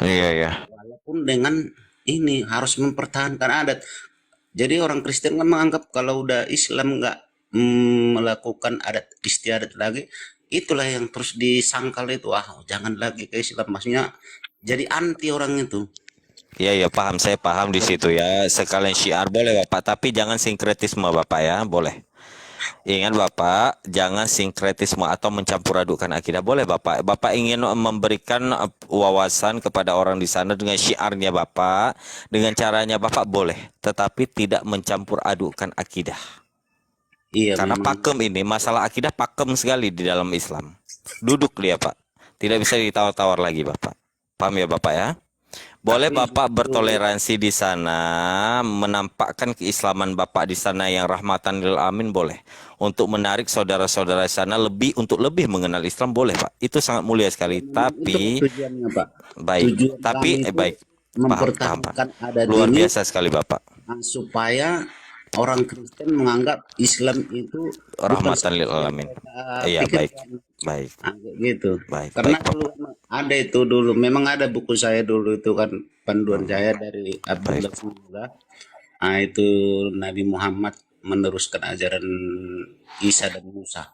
Iya, iya. Walaupun dengan ini harus mempertahankan adat. Jadi orang Kristen kan menganggap kalau udah Islam nggak melakukan adat istiadat lagi, itulah yang terus disangkal itu. Ah, jangan lagi ke Islam. Maksudnya jadi anti orang itu. Iya, iya, paham. Saya paham di situ ya. Sekalian syiar boleh Bapak, tapi jangan sinkretisme Bapak ya, boleh. Ingat Bapak, jangan sinkretisme atau mencampur adukan akidah. Boleh Bapak. Bapak ingin memberikan wawasan kepada orang di sana dengan syiarnya Bapak, dengan caranya Bapak boleh, tetapi tidak mencampur adukan akidah. Iya Karena memang. pakem ini, masalah akidah pakem sekali di dalam Islam. Duduk dia Pak. Tidak bisa ditawar-tawar lagi Bapak. Paham ya Bapak ya? Boleh Tapi Bapak justru bertoleransi di sana, menampakkan keislaman Bapak di sana yang rahmatan lil alamin boleh. Untuk menarik saudara-saudara di sana untuk lebih mengenal Islam boleh Pak. Itu sangat mulia ya sekali. memang itu Tapi tujuannya Pak. baik, Tujuan kami itu baik. Paham, paham Pak. mempertahankan adat Luar ini, biasa sekali Bapak. supaya orang Kristen menganggap Islam itu bukan Rahmatan lil seperti yang alamin. mereka Iya, baik. pikirkan. Baik. Nah, kayak gitu. Baik, Karena baik dulu Bapak. ada itu dulu, memang ada buku saya dulu itu kan, panduan Hmm, saya dari baik. Abdullah Fuga. Nah, itu Nabi Muhammad meneruskan ajaran Isa dan Musa.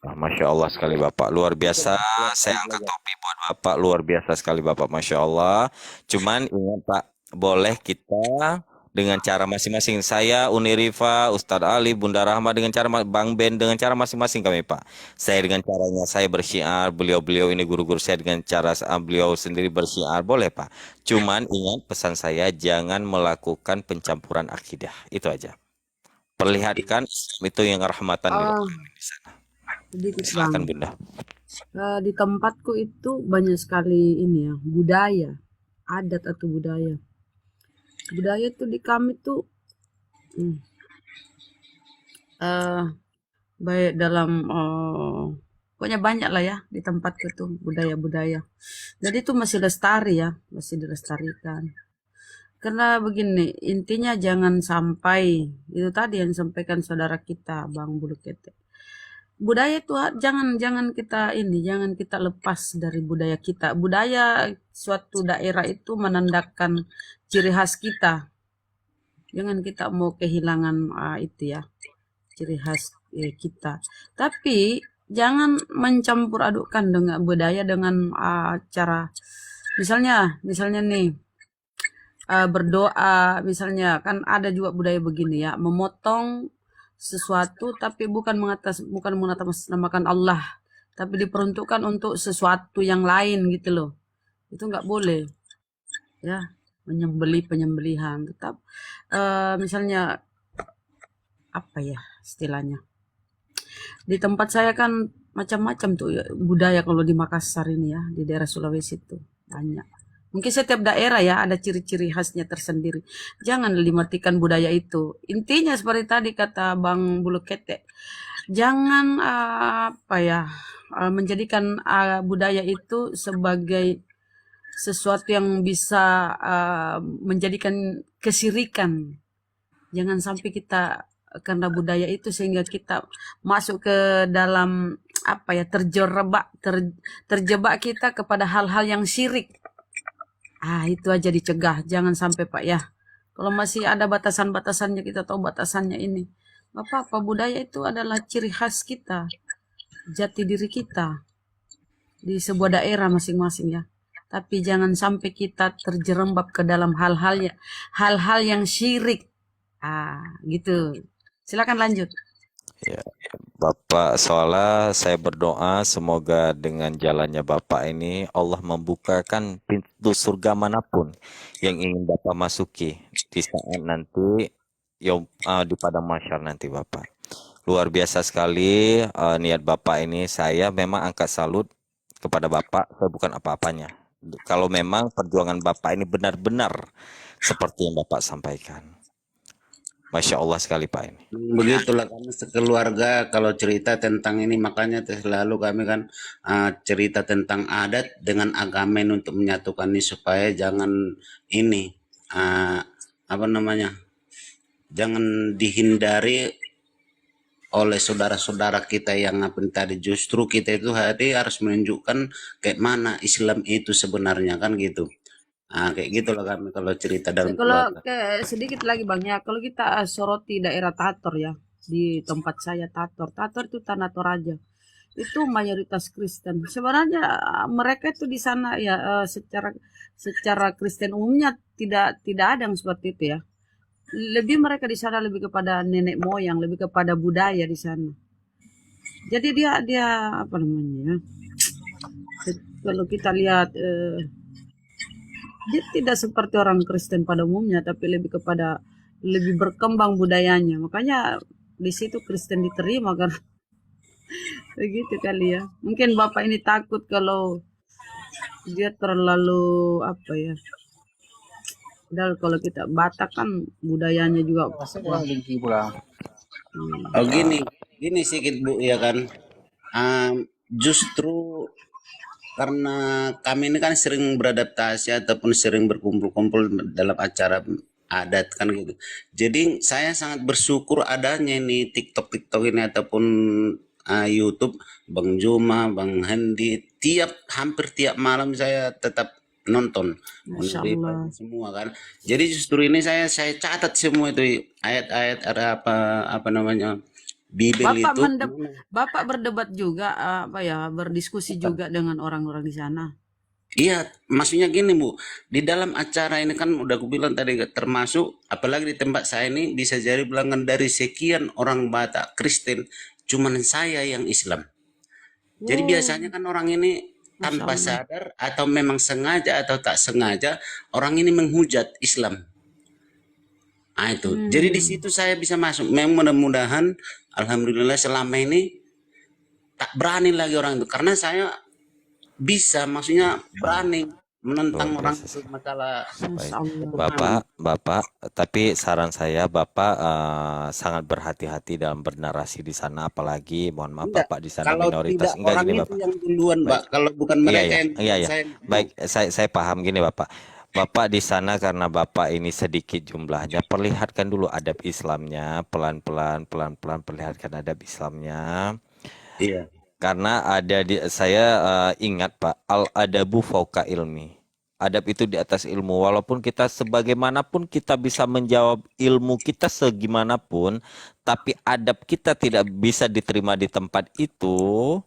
Ah, Masya Allah sekali Bapak, luar biasa. Itulah Saya keluarkan angkat belajar. topi buat Bapak, luar biasa sekali Bapak, Masya Allah. Cuman ingat Pak, boleh kita dengan cara masing-masing. Saya, Uni Rifa, Ustadz Ali, Bunda Rahma dengan cara Bang Ben dengan cara masing-masing kami Pak. Saya dengan caranya saya bersyiar, beliau-beliau ini guru-guru saya dengan cara beliau sendiri bersyiar, boleh Pak. Cuman ingat pesan saya, jangan melakukan pencampuran akidah. Itu aja. Perlihatkan Islam itu yang rahmatan lil Ah, alamin di sana. sedikit Bang. Silakan Bunda. Di tempatku itu banyak sekali ini ya, budaya, adat atau budaya. Budaya tuh di kami tuh hmm, eh, baik dalam pokoknya banyak lah ya di tempatku tuh budaya-budaya. Jadi itu masih lestari ya, masih dilestarikan. Karena begini, intinya jangan sampai itu tadi yang disampaikan saudara kita Bang Bulu Ketek. Budaya itu jangan jangan kita ini, jangan kita lepas dari budaya kita. Budaya suatu daerah itu menandakan ciri khas kita. Jangan kita mau kehilangan itu ya, ciri khas kita. Tapi jangan mencampur adukkan dengan budaya dengan cara misalnya misalnya nih berdoa misalnya kan ada juga budaya begini ya, memotong sesuatu tapi bukan mengatasnamakan Allah, tapi diperuntukkan untuk sesuatu yang lain gitu loh. Itu nggak boleh ya, penyembelihan tetap misalnya apa ya istilahnya. Di tempat saya kan macam-macam tuh ya, budaya kalau di Makassar ini ya, di daerah Sulawesi itu banyak. Mungkin setiap daerah ya ada ciri-ciri khasnya tersendiri. Jangan dimatikan budaya itu. Intinya seperti tadi kata Bang Bulu Ketek, jangan apa ya menjadikan budaya itu sebagai sesuatu yang bisa menjadikan kesirikan. Jangan sampai kita karena budaya itu sehingga kita masuk ke dalam apa ya terjebak kita kepada hal-hal yang syirik. Itu aja dicegah, jangan sampai Pak ya. Kalau masih ada batasan-batasannya kita tahu batasannya ini. Gak apa-apa, budaya itu adalah ciri khas kita, jati diri kita di sebuah daerah masing-masing ya. Tapi jangan sampai kita terjerembab ke dalam hal-hal yang syirik. Gitu. Silakan lanjut. Ya, Bapak, soalnya saya berdoa semoga dengan jalannya Bapak ini Allah membukakan pintu surga manapun yang ingin Bapak masuki di saat nanti di padang mahsyar nanti Bapak. Luar biasa sekali niat Bapak ini. Saya memang angkat salut kepada Bapak. Saya bukan apa-apanya. Kalau memang perjuangan Bapak ini benar-benar seperti yang Bapak sampaikan. Masya Allah sekali Pak ini. Begitulah kami sekeluarga kalau cerita tentang ini, makanya selalu kami kan cerita tentang adat dengan agamen untuk menyatukan ini supaya jangan ini ah, apa namanya, jangan dihindari oleh saudara-saudara kita yang apa tadi. Justru kita itu hari harus menunjukkan kayak mana Islam itu sebenarnya kan gitu. Kayak gitulah kami kalau cerita dalam Kalau keluarga. sedikit lagi Bang ya, kalau kita soroti daerah Tator ya, di tempat saya Tator. Tator itu tanah Toraja. Itu mayoritas Kristen. Sebenarnya mereka itu di sana ya secara secara Kristen umumnya tidak tidak ada yang seperti itu ya. Lebih mereka di sana lebih kepada nenek moyang, lebih kepada budaya di sana. Jadi dia dia apa namanya ya? Kalau kita lihat dia tidak seperti orang Kristen pada umumnya, tapi lebih kepada lebih berkembang budayanya. Makanya di situ Kristen diterima kan begitu kali ya. Mungkin Bapak ini takut kalau dia terlalu apa ya. Padahal kalau kita Batak kan budayanya juga wah, Oh gini sedikit Bu ya kan. Justru karena kami ini kan sering beradaptasi ataupun sering berkumpul-kumpul dalam acara adat kan gitu. Jadi saya sangat bersyukur adanya ini TikTok ini ataupun YouTube Bang Juma, Bang Hendi hampir tiap malam saya tetap nonton Masya Allah. semua kan. Jadi justru ini saya catat semua itu ayat-ayat ada apa namanya Bibel Bapak itu. Bapak berdebat juga apa ya, berdiskusi juga dengan orang-orang di sana. Iya, maksudnya gini Bu, di dalam acara ini kan udah aku bilang tadi termasuk apalagi di tempat saya ini bisa jadi bilangan dari sekian orang Batak Kristen, cuman saya yang Islam. Jadi biasanya kan orang ini Masya tanpa Allah. sadar atau memang sengaja atau tak sengaja orang ini menghujat Islam. Itu. Jadi di situ saya bisa masuk. Memang mudah-mudahan alhamdulillah selama ini tak berani lagi orang itu karena saya bisa maksudnya berani menentang Luar orang biasa itu sih. masalah Baik. Masya Allah. Bapak, tapi saran saya Bapak sangat berhati-hati dalam bernarasi di sana, apalagi mohon maaf enggak. Bapak di sana Kalau tidak minoritas. Enggak orang gini itu Bapak. yang duluan, Pak. Baik. Kalau bukan Iya mereka ya, yang iya duluan ya. saya Baik, saya paham gini Bapak. Bapak di sana karena Bapak ini sedikit jumlahnya, perlihatkan dulu adab Islamnya, pelan-pelan, pelan-pelan perlihatkan adab Islamnya. Iya. Karena saya ingat Pak, al-adabu fauqa ilmi. Adab itu di atas ilmu. Walaupun kita sebagaimanapun kita bisa menjawab ilmu kita segimanapun, tapi adab kita tidak bisa diterima di tempat itu,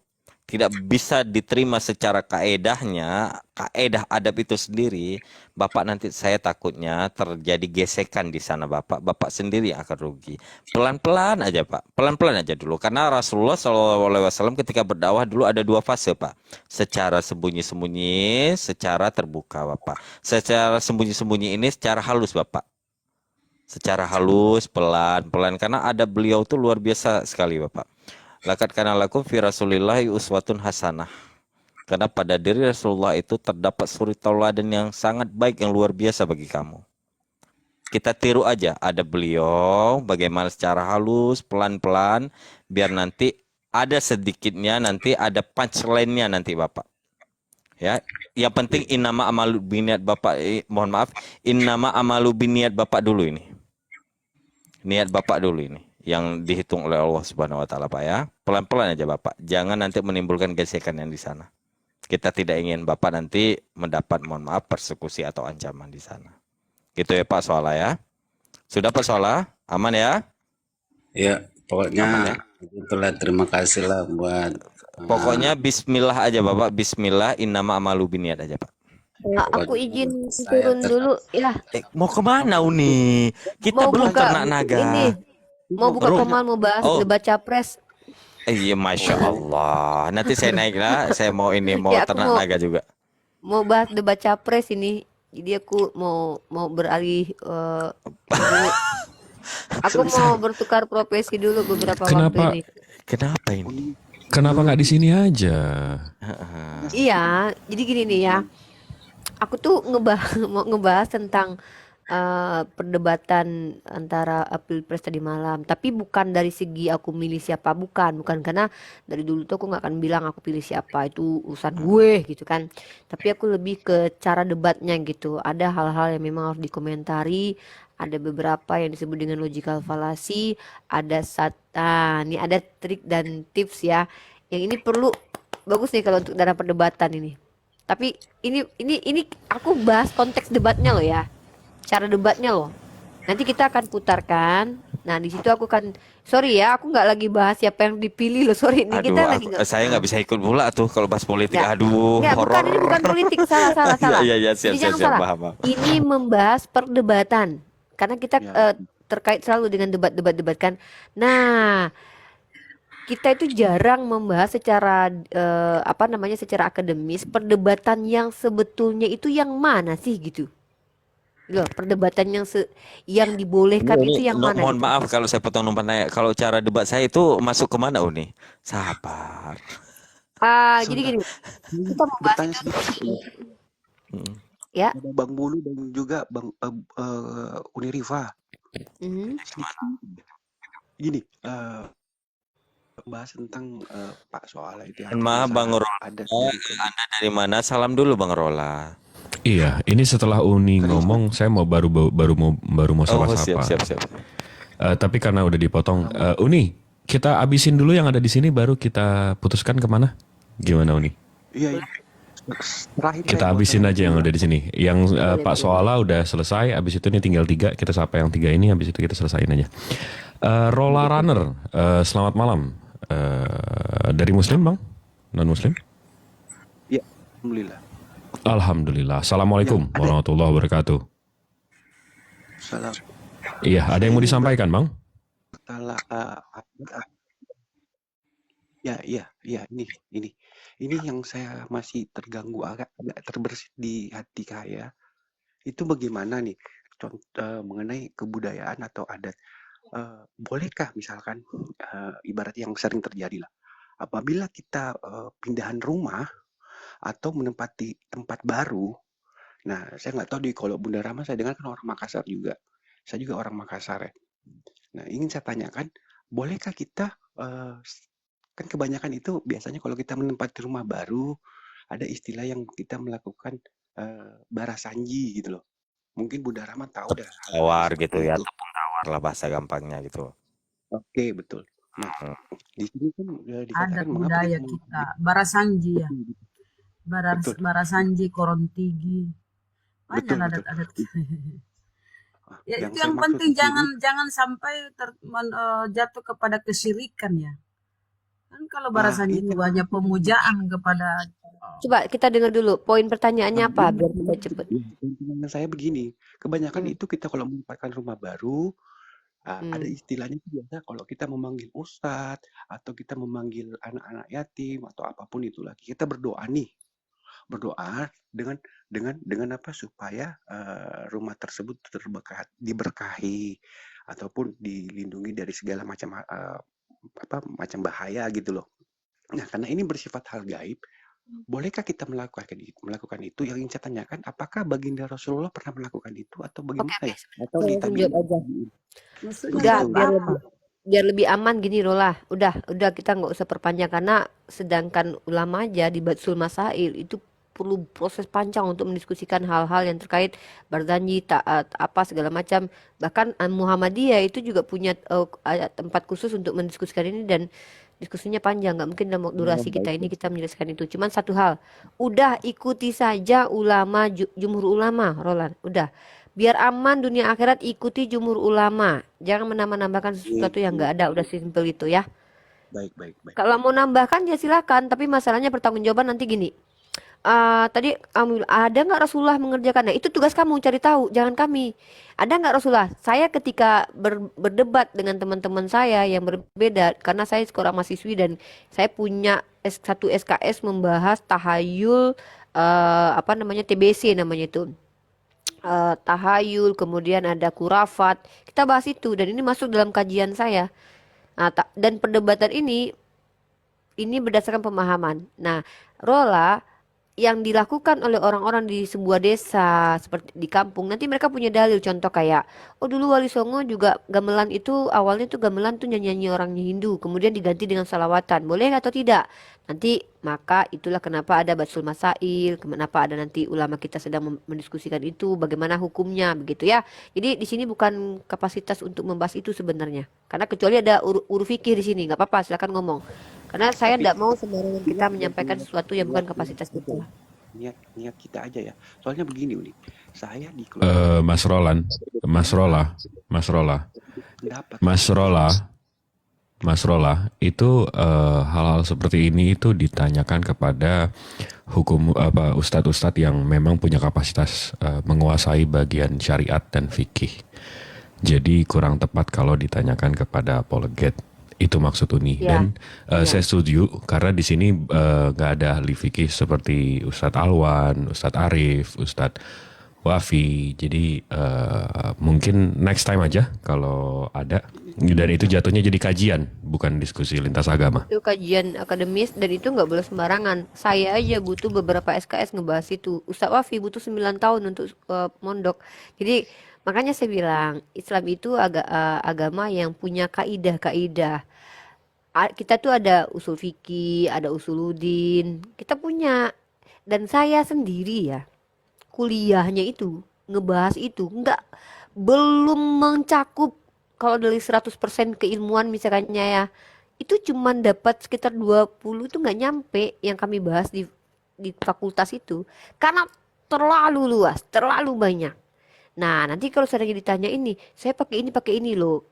tidak bisa diterima secara kaedahnya, kaedah adab itu sendiri, Bapak nanti saya takutnya terjadi gesekan di sana Bapak. Bapak sendiri yang akan rugi. Pelan-pelan aja Pak, pelan-pelan aja dulu. Karena Rasulullah SAW ketika berdakwah dulu ada dua fase Pak. Secara sembunyi-sembunyi, secara terbuka Bapak. Secara sembunyi-sembunyi ini secara halus Bapak. Secara halus, pelan-pelan. Karena ada beliau tuh luar biasa sekali Bapak. Laqad kana lakum fi Rasulillahi uswatun hasanah. Karena pada diri Rasulullah itu terdapat suri tauladan yang sangat baik, yang luar biasa bagi kamu. Kita tiru aja, ada beliau bagaimana secara halus, pelan-pelan, biar nanti ada sedikitnya, nanti ada punchline-nya nanti Bapak. Ya, yang penting innama amalu biniat Bapak, mohon maaf, innama amalu biniat Bapak dulu ini. Niat Bapak dulu ini yang dihitung oleh Allah Subhanahu wa taala Pak ya. Pelan-pelan aja Bapak. Jangan nanti menimbulkan gesekan yang di sana. Kita tidak ingin Bapak nanti mendapat mohon maaf persekusi atau ancaman di sana. Gitu ya Pak Soala ya. Sudah Pak Soala? Aman ya? Ya, pokoknya Aman ya? itulah terima kasih lah buat Pokoknya bismillah aja Bapak. Bismillah innama amalu biniat aja Pak. Nah, aku pokoknya izin saya turun tetap dulu ya. Mau kemana Uni? Kita Mau belum buka ternak naga. ini, mau buka Bro. komal, mau bahas Oh. debat capres. Iya, Masya Allah. Nanti saya naik lah. Saya mau ini, mau Ya, aku ternak naga juga. mau bahas debat capres ini. Jadi aku mau beralih dulu. Aku mau bertukar profesi dulu beberapa Kenapa? waktu ini. Kenapa ini? Kenapa nggak di sini aja? Iya, jadi gini nih ya. Aku tuh mau ngebahas tentang perdebatan antara pilpres tadi malam, tapi bukan dari segi aku milih siapa, bukan karena dari dulu tuh aku nggak akan bilang aku pilih siapa, itu urusan gue gitu kan. Tapi aku lebih ke cara debatnya gitu. Ada hal-hal yang memang harus dikomentari, ada beberapa yang disebut dengan logical fallacy, ini ada trik dan tips ya. Yang ini bagus nih kalau untuk dalam perdebatan ini. Tapi ini aku bahas konteks debatnya loh ya. Cara debatnya loh. Nanti kita akan putarkan. Nah, di situ aku kan sorry ya, aku nggak lagi bahas siapa yang dipilih loh. Sorry, ini Aduh, kita lagi nggak. saya nggak bisa ikut pula tuh kalau bahas politik. Nggak, Aduh, nggak, bukan, horor. ini bukan politik. Salah, salah, Iya, salah. iya, iya, siap, Jadi siap, jangan siap, salah. paham, paham. Ini membahas perdebatan. Karena kita Ya, terkait selalu dengan debat-debat kan. Nah, kita itu jarang membahas secara apa namanya, secara akademis perdebatan yang sebetulnya itu yang mana sih gitu. Loh, perdebatan yang dibolehkan itu yang mana Mohon gitu. maaf kalau saya potong numpang nanya. Kalau cara debat saya itu masuk kemana, Uni? Sabar. Jadi sebentar. gini, Ini kita mau bahas bertanya itu sedikit. Hmm. ya. Ada Bang Bulu dan juga Bang Uni Riva. Mhm. Gini, bahas tentang Pak Soala itu yang Mohon maaf, Bang masalah Rola. adat Anda dari mana? Salam dulu, Bang Rola. Iya, ini setelah Uni ngomong, saya mau baru mau Oh, siap, sapa-sapa. siap, siap. Tapi karena udah dipotong, Uni, kita abisin dulu yang ada di sini, baru kita putuskan kemana? Gimana, Uni? Iya, iya. Terakhir Kita saya mau abisin tanya aja yang dulu ada di sini. Yang Boleh, Pak boleh. Soala udah selesai, abis itu ini tinggal 3, kita sapa yang 3 ini, abis itu kita selesain aja. Rola Runner, selamat malam. Dari Muslim, Bang? Non-Muslim? ya. Alhamdulillah. Alhamdulillah. Assalamualaikum Yang ada warahmatullahi wabarakatuh. salah Iya, ada saya yang mau ini disampaikan, Bang? berkala ya, iya, iya, ini yang saya masih terganggu, agak terbersit di hati saya. Itu bagaimana nih mengenai kebudayaan atau adat? Bolehkah misalkan ibarat yang sering terjadi lah, apabila kita pindahan rumah atau menempati tempat baru. Nah, saya nggak tahu di kalau Bunda Rama saya dengar kan orang Makassar juga. Saya juga orang Makassar ya. Nah, ingin saya tanyakan, bolehkah kita kan kebanyakan itu biasanya kalau kita menempati rumah baru ada istilah yang kita melakukan barasanji gitu loh. Mungkin Bunda Rama tahu dah hal-hal yang Tawar seperti gitu ya, itu. tepung tawar lah bahasa gampangnya gitu. Oke, betul. Nah, Hmm. di sini kan Adat dikatakan mengapa budaya kita kita, Barasanji ya. betul, betul, Barasanji, Korontigi. Banyak betul, betul. adat-adat. Ya Yang itu saya yang maksud penting di sini, jangan sampai jatuh kepada kesyirikan ya. Kan kalau Barasanji ini itu yang hanya pemujaan kepada Coba kita dengar dulu poin pertanyaannya apa ini biar kita cepet. pertanyaan saya begini, kebanyakan Hmm. itu kita kalau menempatkan rumah baru, ada Hmm. istilahnya itu biasa kalau kita memanggil ustadz atau kita memanggil anak-anak yatim atau apapun itulah, kita berdoa nih, berdoa dengan apa supaya rumah tersebut diberkahi ataupun dilindungi dari segala macam macam bahaya gitu loh. Nah, karena ini bersifat hal gaib, bolehkah kita melakukan itu? Yang ingin saya tanyakan, apakah baginda Rasulullah pernah melakukan itu atau Oke, bagaimana oke. ya? Atau Saya di langsung tabiin? jawab aja. maksudnya Udah, gaib Betul. apa? biar lebih aman gini Rola. Udah kita nggak usah perpanjang karena sedangkan ulama aja di Batsul Masail itu perlu proses panjang untuk mendiskusikan hal-hal yang terkait berzanji, taat, apa segala macam. Bahkan Muhammadiyah itu juga punya tempat khusus untuk mendiskusikan ini dan diskusinya panjang. Nggak mungkin dalam durasi kita ini kita menjelaskan itu. Cuman satu hal, udah ikuti saja ulama jumhur ulama, Roland. Udah. Biar aman dunia akhirat ikuti jumhur ulama. Jangan menambah-nambahkan sesuatu yang nggak ada. Udah simpel itu ya. Baik, baik, baik. Kalau mau nambahkan ya silakan. Tapi masalahnya pertanggungjawaban nanti gini. Tadi ada nggak Rasulullah mengerjakan? Nah itu tugas kamu cari tahu, jangan kami. Ada nggak Rasulullah? Saya ketika berdebat dengan teman-teman saya yang berbeda, karena saya seorang mahasiswi dan saya punya satu SKS membahas tahayul, apa namanya TBC namanya itu. Tahayul, kemudian ada kurafat. Kita bahas itu dan ini masuk dalam kajian saya. Nah, dan perdebatan ini berdasarkan pemahaman. Nah, Rola yang dilakukan oleh orang-orang di sebuah desa seperti di kampung, nanti mereka punya dalil, contoh kayak oh dulu Wali Songo juga gamelan itu awalnya tuh gamelan tuh nyanyi orang Hindu kemudian diganti dengan salawatan, boleh atau tidak? Nanti maka itulah kenapa ada Batsul Masail, kenapa ada nanti ulama kita sedang mendiskusikan itu bagaimana hukumnya begitu ya. Jadi di sini bukan kapasitas untuk membahas itu sebenarnya, karena kecuali ada uruf fikih di sini nggak apa-apa silakan ngomong. Karena saya Tapi tidak mau sembarangan kita yang menyampaikan sesuatu yang bukan kapasitas kita. niat kita aja ya. Soalnya begini nih, saya di keluarga Mas Roland, Mas Rola, dapat Mas Rola, itu hal-hal seperti ini itu ditanyakan kepada ustadz-ustadz yang memang punya kapasitas menguasai bagian syariat dan fikih. Jadi kurang tepat kalau ditanyakan kepada apologet. Itu maksud Uni. Ya, Dan iya. saya setuju karena di sini nggak ada ahli fikih seperti Ustadz Alwan, Ustadz Arif, Ustadz Wafi. Jadi mungkin next time aja kalau ada. Dan itu jatuhnya jadi kajian, bukan diskusi lintas agama. Itu kajian akademis dan itu nggak boleh sembarangan. Saya aja butuh beberapa SKS ngebahas itu. Ustaz Wafi butuh 9 tahun untuk mondok. Jadi makanya saya bilang Islam itu agama yang punya kaidah-kaidah. Kita tuh ada usul fikih, ada usuluddin. Kita punya, dan saya sendiri ya kuliahnya itu ngebahas itu belum mencakup kalau dari 100% keilmuan misalnya ya, itu cuman dapat sekitar 20 itu nggak nyampe yang kami bahas di fakultas itu karena terlalu luas, terlalu banyak. Nah, nanti kalau seandainya ditanya ini, saya pakai ini loh.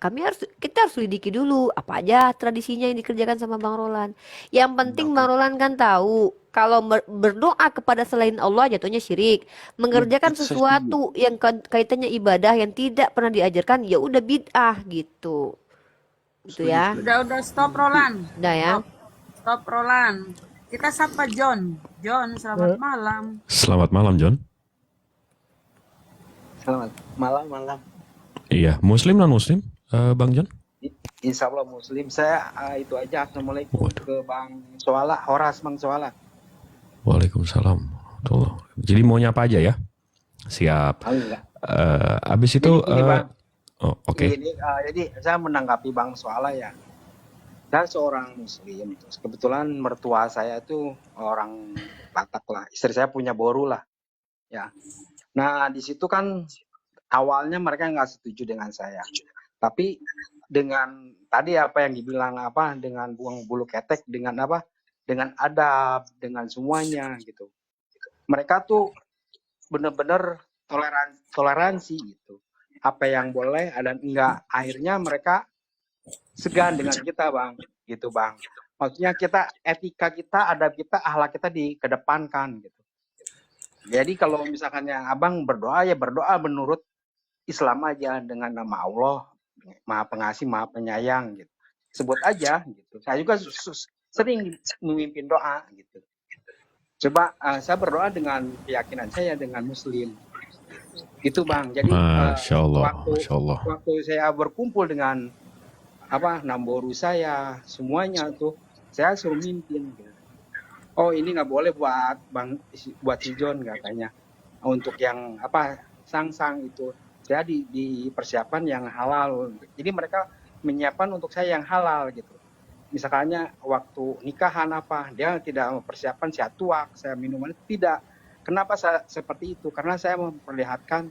Kita harus lidiki dulu apa aja tradisinya yang dikerjakan sama Bang Roland. Yang penting Bang Roland kan tahu kalau berdoa kepada selain Allah jatuhnya syirik. Mengerjakan Itu saya setuju. sesuatu yang kaitannya ibadah yang tidak pernah diajarkan ya udah bid'ah gitu. Gitu ya. Udah stop Roland. Udah ya. Stop Roland. Kita sapa John. John, selamat malam. Selamat malam, John. Selamat malam. Iya, Muslim non Muslim, Bang John? Insya Allah Muslim. Saya itu aja. Assalamualaikum Waduh. ke Bang Soala, Horas Bang Soala. Waalaikumsalam. Jadi mau nyapa aja ya? Siap. Enggak. Abis itu, Gini, Bang. oke. Jadi saya menanggapi Bang Soala ya. Saya seorang Muslim. Terus kebetulan mertua saya tuh orang Batak lah. Istri saya punya boru lah. Ya. Nah di situ kan awalnya mereka nggak setuju dengan saya. Tapi dengan tadi apa yang dibilang dengan buang bulu ketek, dengan adab, dengan semuanya gitu. Mereka tuh bener-bener toleransi gitu. Apa yang boleh dan enggak. Akhirnya mereka segan dengan kita Bang, gitu Bang. Maksudnya etika kita, adab kita, akhlak kita dikedepankan gitu. Jadi kalau misalkan yang Abang berdoa ya berdoa menurut Islam aja dengan nama Allah, Maha Pengasih, Maha Penyayang gitu. Sebut aja gitu. Saya juga sering memimpin doa gitu. Coba saya berdoa dengan keyakinan saya dengan Muslim. Gitu Bang. Jadi Masya Allah. waktu saya berkumpul dengan namboru saya, semuanya tuh saya suruh mimpin gitu. Oh ini nggak boleh buat si John katanya. Untuk yang sang-sang itu saya di persiapan yang halal. Jadi mereka menyiapkan untuk saya yang halal gitu. Misalnya waktu nikahan dia tidak mempersiapkan saya tuak, saya minuman tidak. Kenapa saya seperti itu? Karena saya memperlihatkan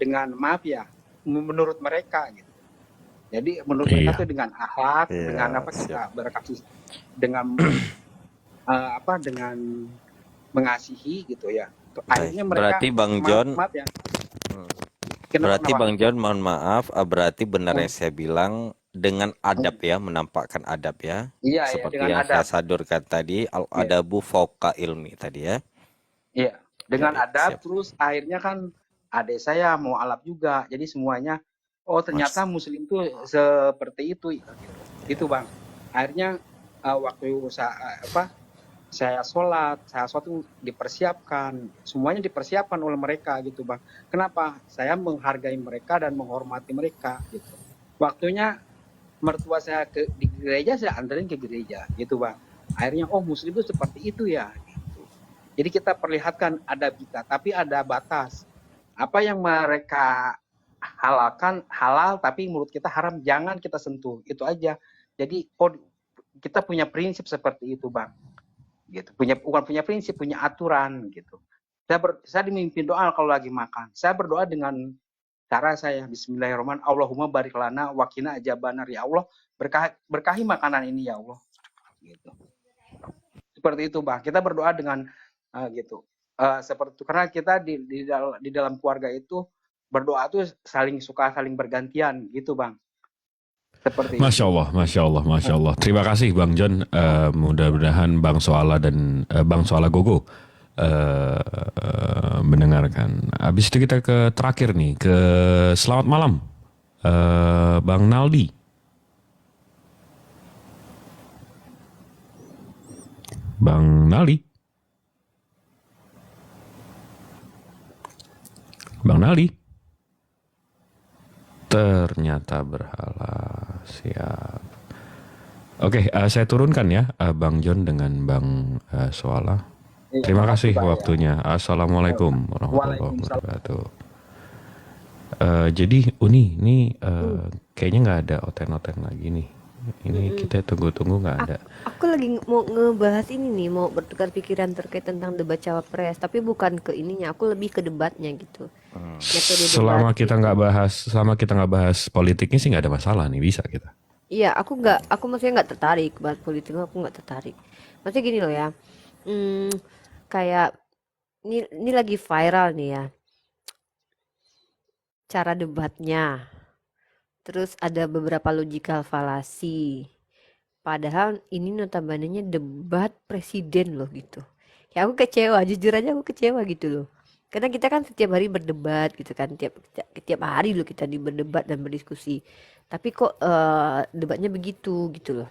dengan maaf ya, menurut mereka gitu. Jadi menurut mereka tuh dengan akhlak, dengan kita berkasih, dengan dengan mengasihi gitu ya. Akhirnya mereka Berarti Bang John, maaf ya. berarti Bang John mohon maaf, berarti benar yang saya bilang dengan adab ya, menampakkan adab ya. Iya, Seperti dengan yang adab. saya sadurkan tadi, al-adabu fauqa ilmi tadi ya. Iya, dengan Baik, adab siap. terus akhirnya kan adik saya mau alap juga. Jadi semuanya ternyata Muslim tuh seperti itu gitu. Itu Bang. Akhirnya waktu saya sholat tuh dipersiapkan, semuanya dipersiapkan oleh mereka gitu Bang. Kenapa? Saya menghargai mereka dan menghormati mereka gitu. Waktunya mertua saya di gereja, saya anterin ke gereja gitu Bang. Akhirnya Muslim itu seperti itu ya gitu. Jadi kita perlihatkan adab kita, tapi ada batas. Apa yang mereka halalkan halal, tapi menurut kita haram, jangan kita sentuh. Itu aja. Jadi kita punya prinsip seperti itu Bang. Gitu. Bukan punya prinsip, punya aturan gitu. Saya dimimpin doa kalau lagi makan. Saya berdoa dengan cara saya, Bismillahirrahmanirrahim, Allahumma barik lana wa qina adzabannar, ya Allah, berkahi makanan ini ya Allah. Gitu. Seperti itu Bang. Kita berdoa dengan Gitu. Seperti itu. Karena kita di dalam keluarga itu berdoa tuh saling bergantian gitu Bang. Seperti Masya itu. Allah, Masya Allah, Masya Allah. Terima kasih Bang John. Mudah-mudahan Bang Soala dan Bang Soala Gogo mendengarkan. Habis itu kita ke terakhir nih, ke selamat malam, Bang Naldi. Bang Naldi. Bang Naldi. Ternyata berhala. Siap. Oke, saya turunkan ya Bang John dengan Bang Soala. Terima kasih Bang, ya. waktunya. Assalamualaikum warahmatullahi Waalaikumsalam. wabarakatuh. Jadi Uni, ini kayaknya nggak ada oten-oten lagi nih. Ini kita tunggu-tunggu nggak ada. Aku lagi mau ngebahas ini nih, mau bertukar pikiran terkait tentang debat cawapres, tapi bukan ke ininya, aku lebih ke debatnya gitu. Metode Selama debat kita gitu. nggak bahas politiknya sih nggak ada masalah nih, bisa kita. Iya, aku maksudnya nggak tertarik bahas politik, aku nggak tertarik. Maksudnya gini loh ya, kayak ini lagi viral nih ya, cara debatnya. Terus ada beberapa logical fallacy. Padahal ini notabene debat presiden loh gitu. Ya aku kecewa, jujur aja aku kecewa gitu loh. Karena kita kan setiap hari berdebat gitu kan, tiap hari loh kita berdebat dan berdiskusi. Tapi kok debatnya begitu gitu loh.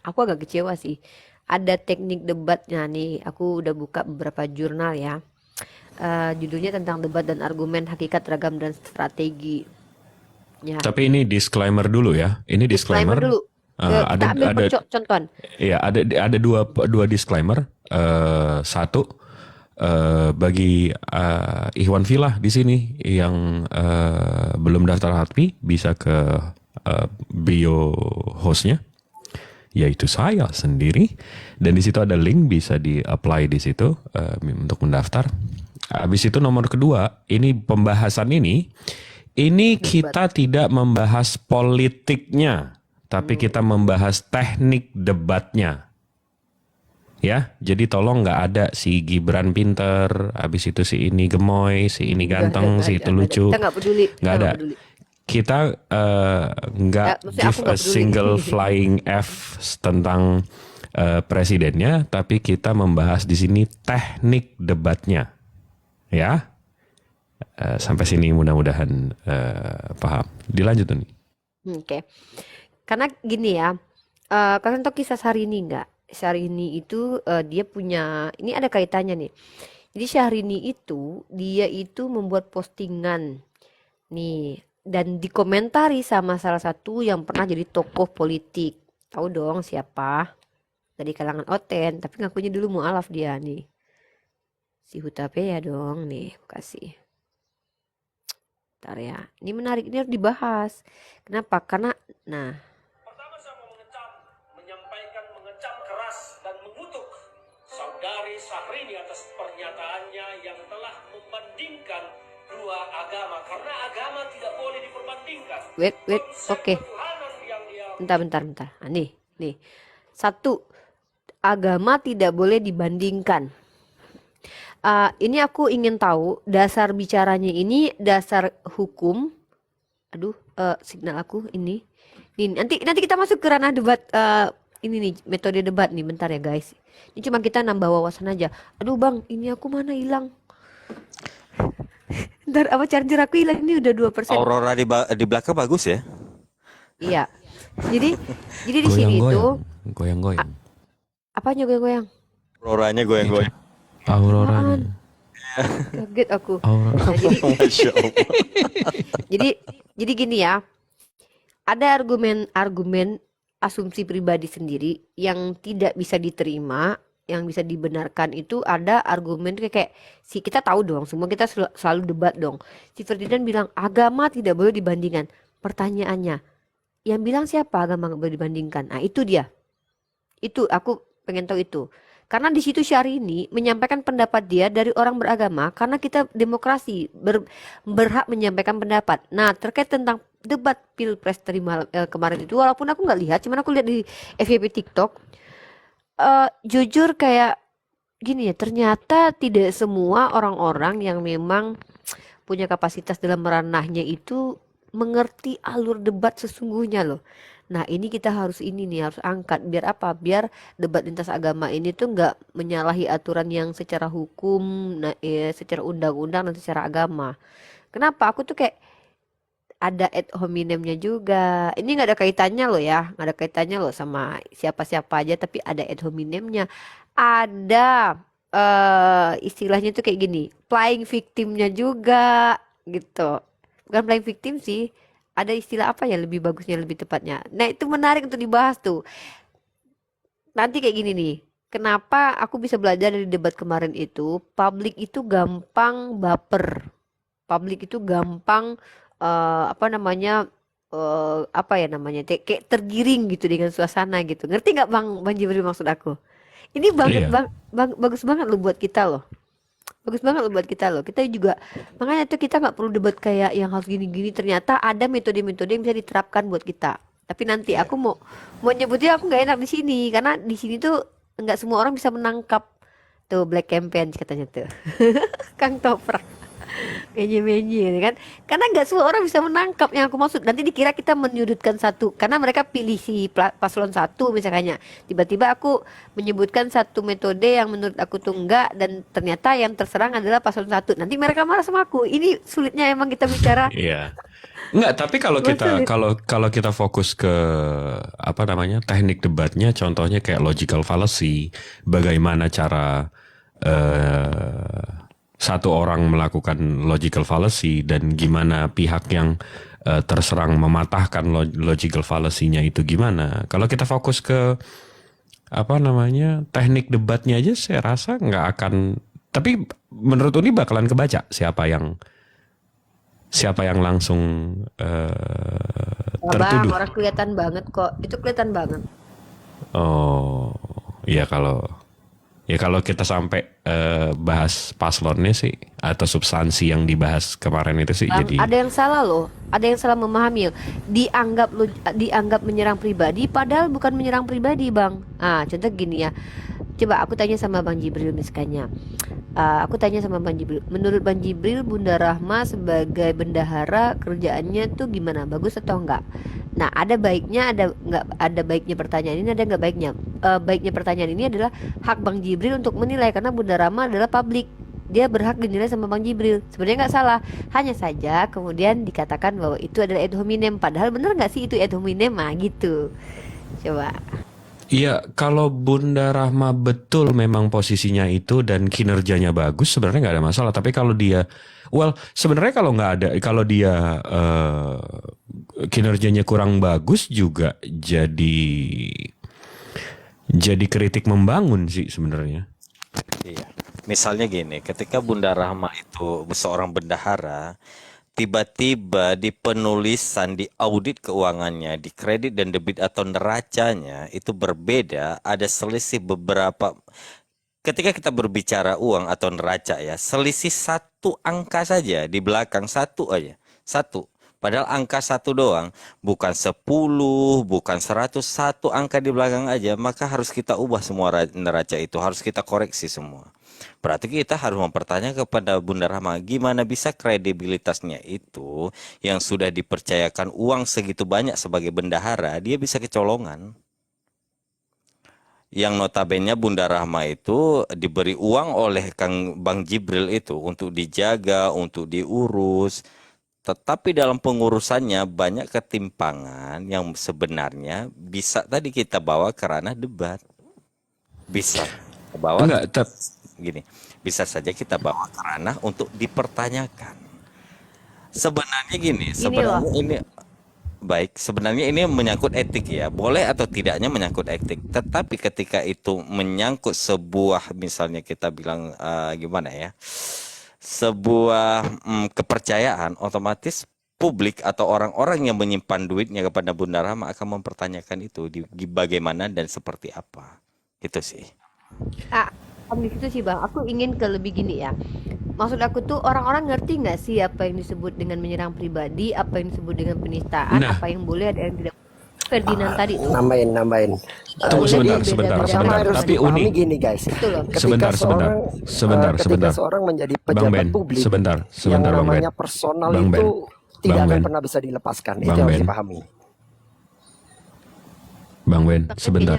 Aku agak kecewa sih. Ada teknik debatnya nih, aku udah buka beberapa jurnal ya. Judulnya tentang debat dan argumen, hakikat, ragam, dan strategi. Ya. Tapi ini disclaimer dulu ya. Ini disclaimer. dulu. Kita ambil contohan. Ya, ada dua disclaimer. Satu, bagi Ikhwan Filah di sini yang belum daftar HATPI bisa ke bio hostnya, yaitu saya sendiri, dan di situ ada link bisa di apply di situ untuk mendaftar. Habis itu nomor kedua, ini pembahasan ini kita tidak membahas politiknya, tapi kita membahas teknik debatnya. Ya, jadi tolong nggak ada si Gibran pinter, habis itu si ini gemoy, si ini ganteng, si itu lucu. Kita nggak peduli. Nggak ada. Kita nggak give a single flying F tentang presidennya, tapi kita membahas di sini teknik debatnya. Ya, sampai sini mudah-mudahan paham. Dilanjut nih. Oke. Karena gini ya, kalian tahu kisah Syahrini nggak? Syahrini itu dia punya, ini ada kaitannya nih. Jadi Syahrini itu dia itu membuat postingan nih dan dikomentari sama salah satu yang pernah jadi tokoh politik. Tahu dong siapa? Dari kalangan Oten, tapi ngakunya dulu mualaf dia nih. Si Hutapea dong nih, kasih. Bentar ya. Ini menarik, ini harus dibahas. Kenapa? Karena Pertama saya mau mengecam keras dan mengutuk saudari Syahrini atas pernyataannya yang telah membandingkan dua agama, karena agama tidak boleh diperbandingkan. Oke. Bentar. Nah, nih. Satu, agama tidak boleh dibandingkan. Ini aku ingin tahu dasar bicaranya ini dasar hukum. Aduh, signal aku ini. Nanti kita masuk ke ranah debat. Ini nih metode debat nih, bentar ya guys. Ini cuma kita nambah wawasan aja. Aduh bang, ini aku mana hilang? Bentar, apa charger aku hilang? Ini udah 2%. Aurora di belakang bagus ya. Iya. Jadi di sini itu goyang-goyang. apanya goyang-goyang? Auroranya goyang-goyang. Auroranya. Kaget aku. Aurora. Nah, jadi Masya Allah. jadi gini ya. Ada argumen asumsi pribadi sendiri yang tidak bisa diterima, yang bisa dibenarkan itu ada argumen kayak si kita tahu dong, semua kita selalu debat dong. Si Ferdinand bilang agama tidak boleh dibandingkan. Pertanyaannya, yang bilang siapa agama nggak boleh dibandingkan? Nah itu dia. Itu aku pengen tahu itu. Karena di situ Syahrini menyampaikan pendapat dia dari orang beragama karena kita demokrasi berhak menyampaikan pendapat. Nah terkait tentang debat pilpres tadi malam kemarin itu, walaupun aku nggak lihat, cuman aku lihat di FYP TikTok. Jujur kayak gini ya, ternyata tidak semua orang-orang yang memang punya kapasitas dalam ranahnya itu mengerti alur debat sesungguhnya loh. Nah ini kita harus harus angkat biar apa? Biar debat lintas agama ini tuh nggak menyalahi aturan yang secara hukum, secara undang-undang dan secara agama. Kenapa? Aku tuh kayak ada ad hominemnya juga. Ini nggak ada kaitannya loh ya, nggak ada kaitannya loh sama siapa-siapa aja, tapi ada ad hominemnya. Ada istilahnya tuh kayak gini, playing victimnya juga gitu. Bukan playing victim sih, ada istilah apa ya lebih bagusnya, lebih tepatnya. Nah itu menarik untuk dibahas tuh. Nanti kayak gini nih. Kenapa aku bisa belajar dari debat kemarin itu, publik itu gampang baper. Publik itu gampang apa namanya apa ya namanya kayak tergiring gitu dengan suasana gitu. Ngerti nggak Bang Jibril maksud aku? Ini banget Iya. bagus banget loh buat kita loh. Bagus banget loh buat kita loh. Kita juga makanya tuh kita nggak perlu debat kayak yang harus gini-gini. Ternyata ada metode-metode yang bisa diterapkan buat kita. Tapi nanti aku mau nyebutnya aku nggak enak di sini karena di sini tuh nggak semua orang bisa menangkap tuh black campaign katanya tuh. Kang Toprak. Menye-menye kan karena nggak semua orang bisa menangkap yang aku maksud, nanti dikira kita menyudutkan satu karena mereka pilih si paslon satu misalnya, tiba-tiba aku menyebutkan satu metode yang menurut aku tuh enggak dan ternyata yang terserang adalah paslon satu, nanti mereka marah sama aku. Ini sulitnya emang kita bicara. Iya. Enggak, tapi kalau Emang kita sulit. kalau kita fokus ke apa namanya teknik debatnya, contohnya kayak logical fallacy, bagaimana cara satu orang melakukan logical fallacy dan gimana pihak yang terserang mematahkan logical fallacy-nya itu gimana. Kalau kita fokus ke apa namanya teknik debatnya aja, saya rasa nggak akan. Tapi menurut Uni bakalan kebaca siapa yang langsung Bang, tertuduh. orang kelihatan banget kok, itu kelihatan banget. Oh, ya kalau kita sampai bahas paslonnya sih atau substansi yang dibahas kemarin itu sih Bang, jadi ada yang salah loh, ada yang salah memahami. Dianggap menyerang pribadi, padahal bukan menyerang pribadi, Bang. Ah, contoh gini ya. Coba aku tanya sama Bang Jibril misalnya. Aku tanya sama Bang Jibril, menurut Bang Jibril Bunda Rahma sebagai bendahara kerjaannya tuh gimana? Bagus atau enggak? Nah, ada baiknya, ada baiknya pertanyaan ini, ada enggak baiknya. Baiknya pertanyaan ini adalah hak Bang Jibril untuk menilai karena Bunda Rahma adalah publik. Dia berhak dinilai sama Bang Jibril. Sebenarnya nggak salah. Hanya saja kemudian dikatakan bahwa itu adalah ad hominem. Padahal benar nggak sih itu ad hominem? Nah, gitu. Coba. iya, kalau Bunda Rahma betul memang posisinya itu dan kinerjanya bagus, sebenarnya nggak ada masalah. Tapi kalau dia, sebenarnya kalau dia kinerjanya kurang bagus juga jadi kritik membangun sih sebenarnya. Iya. Misalnya gini, ketika Bunda Rahma itu seorang bendahara, tiba-tiba di penulisan, di audit keuangannya, di kredit dan debit atau neracanya itu berbeda, ada selisih beberapa. Ketika kita berbicara uang atau neraca ya, selisih satu angka saja di belakang, satu aja, satu. Padahal angka satu doang, bukan 10, bukan 100, satu angka di belakang aja, maka harus kita ubah semua neraca itu, harus kita koreksi semua. Berarti kita harus mempertanyakan kepada Bunda Rahma, gimana bisa kredibilitasnya itu yang sudah dipercayakan uang segitu banyak sebagai bendahara, dia bisa kecolongan. Yang notabene Bunda Rahma itu diberi uang oleh Bang Jibril itu untuk dijaga, untuk diurus. Tetapi dalam pengurusannya banyak ketimpangan yang sebenarnya bisa tadi kita bawa ke ranah debat. Bisa bawa gini, bisa saja kita bawa ke ranah untuk dipertanyakan. Sebenarnya gini, sebenarnya ini baik, sebenarnya ini menyangkut etik ya, boleh atau tidaknya menyangkut etik. Tetapi ketika itu menyangkut sebuah, misalnya kita bilang gimana ya, sebuah kepercayaan, otomatis publik atau orang-orang yang menyimpan duitnya kepada Bunda Rahma akan mempertanyakan itu di bagaimana dan seperti apa. Gitu sih. Di situ sih Bang, aku ingin ke lebih gini ya. Maksud aku tuh orang-orang ngerti nggak sih apa yang disebut dengan menyerang pribadi, apa yang disebut dengan penistaan, apa yang boleh, ada yang tidak. Ferdinand tadi tuh. Nambahin. Tunggu Boleh sebentar, beda-beda Yang sebentar. harus Tapi dipahami Uni, gini guys, Itu loh. ketika sebentar. seorang menjadi Bang pejabat Ben, publik, sebentar, yang Bang Ben. namanya personal Bang Ben, itu tidak Bang akan Ben, pernah bisa dilepaskan. Itu Bang yang harus Ben, dipahami. Bang Ben, Tapi sebentar.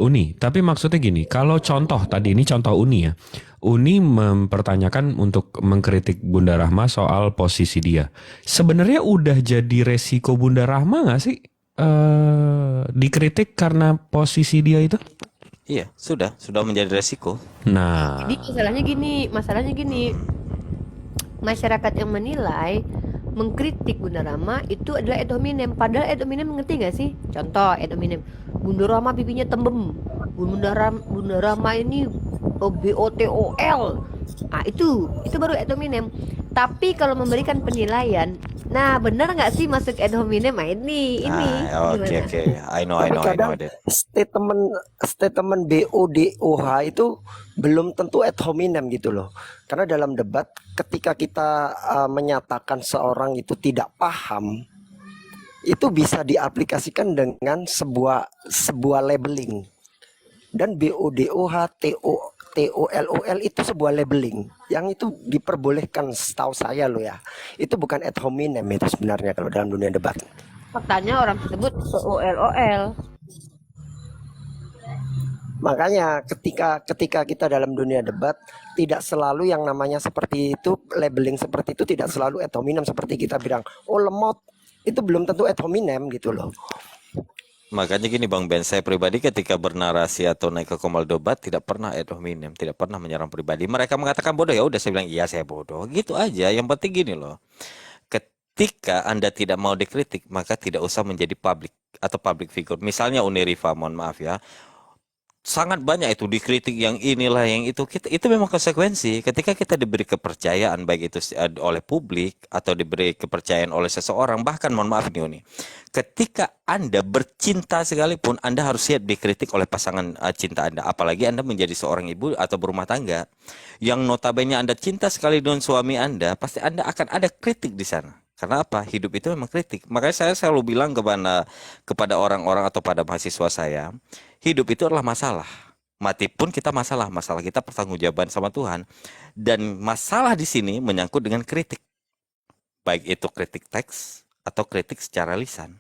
Uni, tapi maksudnya gini, kalau contoh tadi ini contoh Uni ya, Uni mempertanyakan untuk mengkritik Bunda Rahma soal posisi dia. Sebenarnya udah jadi resiko Bunda Rahma nggak sih dikritik karena posisi dia itu? Iya, sudah menjadi resiko. Nah, Jadi masalahnya gini, masyarakat yang menilai mengkritik Bunda Rama itu adalah ad hominem. Padahal ad hominem ngerti gak sih? Contoh ad hominem, Bunda Rama pipinya tembem, Bunda Rama ini BOTOL. Ah itu baru ad hominem. Tapi kalau memberikan penilaian, nah benar nggak sih masuk ad hominem? Nah ini Oke, gimana? I know Tapi kadang that. statement BODOH itu belum tentu ad hominem gitu loh. Karena dalam debat ketika kita menyatakan seorang itu tidak paham, itu bisa diaplikasikan dengan sebuah labeling. Dan BODOH, TOLOL itu sebuah labeling yang itu diperbolehkan setahu saya loh ya. Itu bukan ad hominem itu sebenarnya kalau dalam dunia debat. Faktanya orang tersebut OLOL. Makanya ketika kita dalam dunia debat, tidak selalu yang namanya seperti itu, labeling seperti itu tidak selalu ad hominem seperti kita bilang, oh lemot, itu belum tentu ad hominem gitu loh. Makanya gini Bang Ben, saya pribadi ketika bernarasi atau naik ke komal debat tidak pernah ad hominem, tidak pernah menyerang pribadi. Mereka mengatakan bodoh, ya udah saya bilang iya saya bodoh. Gitu aja. Yang penting gini loh. Ketika Anda tidak mau dikritik, maka tidak usah menjadi publik atau public figure. Misalnya Uni Rifa, mohon maaf ya. Sangat banyak itu dikritik yang inilah yang itu, itu memang konsekuensi ketika kita diberi kepercayaan baik itu oleh publik atau diberi kepercayaan oleh seseorang, bahkan mohon maaf nih Uni, ketika Anda bercinta sekalipun Anda harus siap dikritik oleh pasangan cinta Anda, apalagi Anda menjadi seorang ibu atau berumah tangga yang notabene Anda cinta sekali dengan suami Anda, pasti Anda akan ada kritik di sana. Karena apa? Hidup itu memang kritik. Makanya saya selalu bilang kepada orang-orang atau pada mahasiswa saya, hidup itu adalah masalah. Mati pun kita masalah kita pertanggungjawaban sama Tuhan. Dan masalah di sini menyangkut dengan kritik. Baik itu kritik teks atau kritik secara lisan.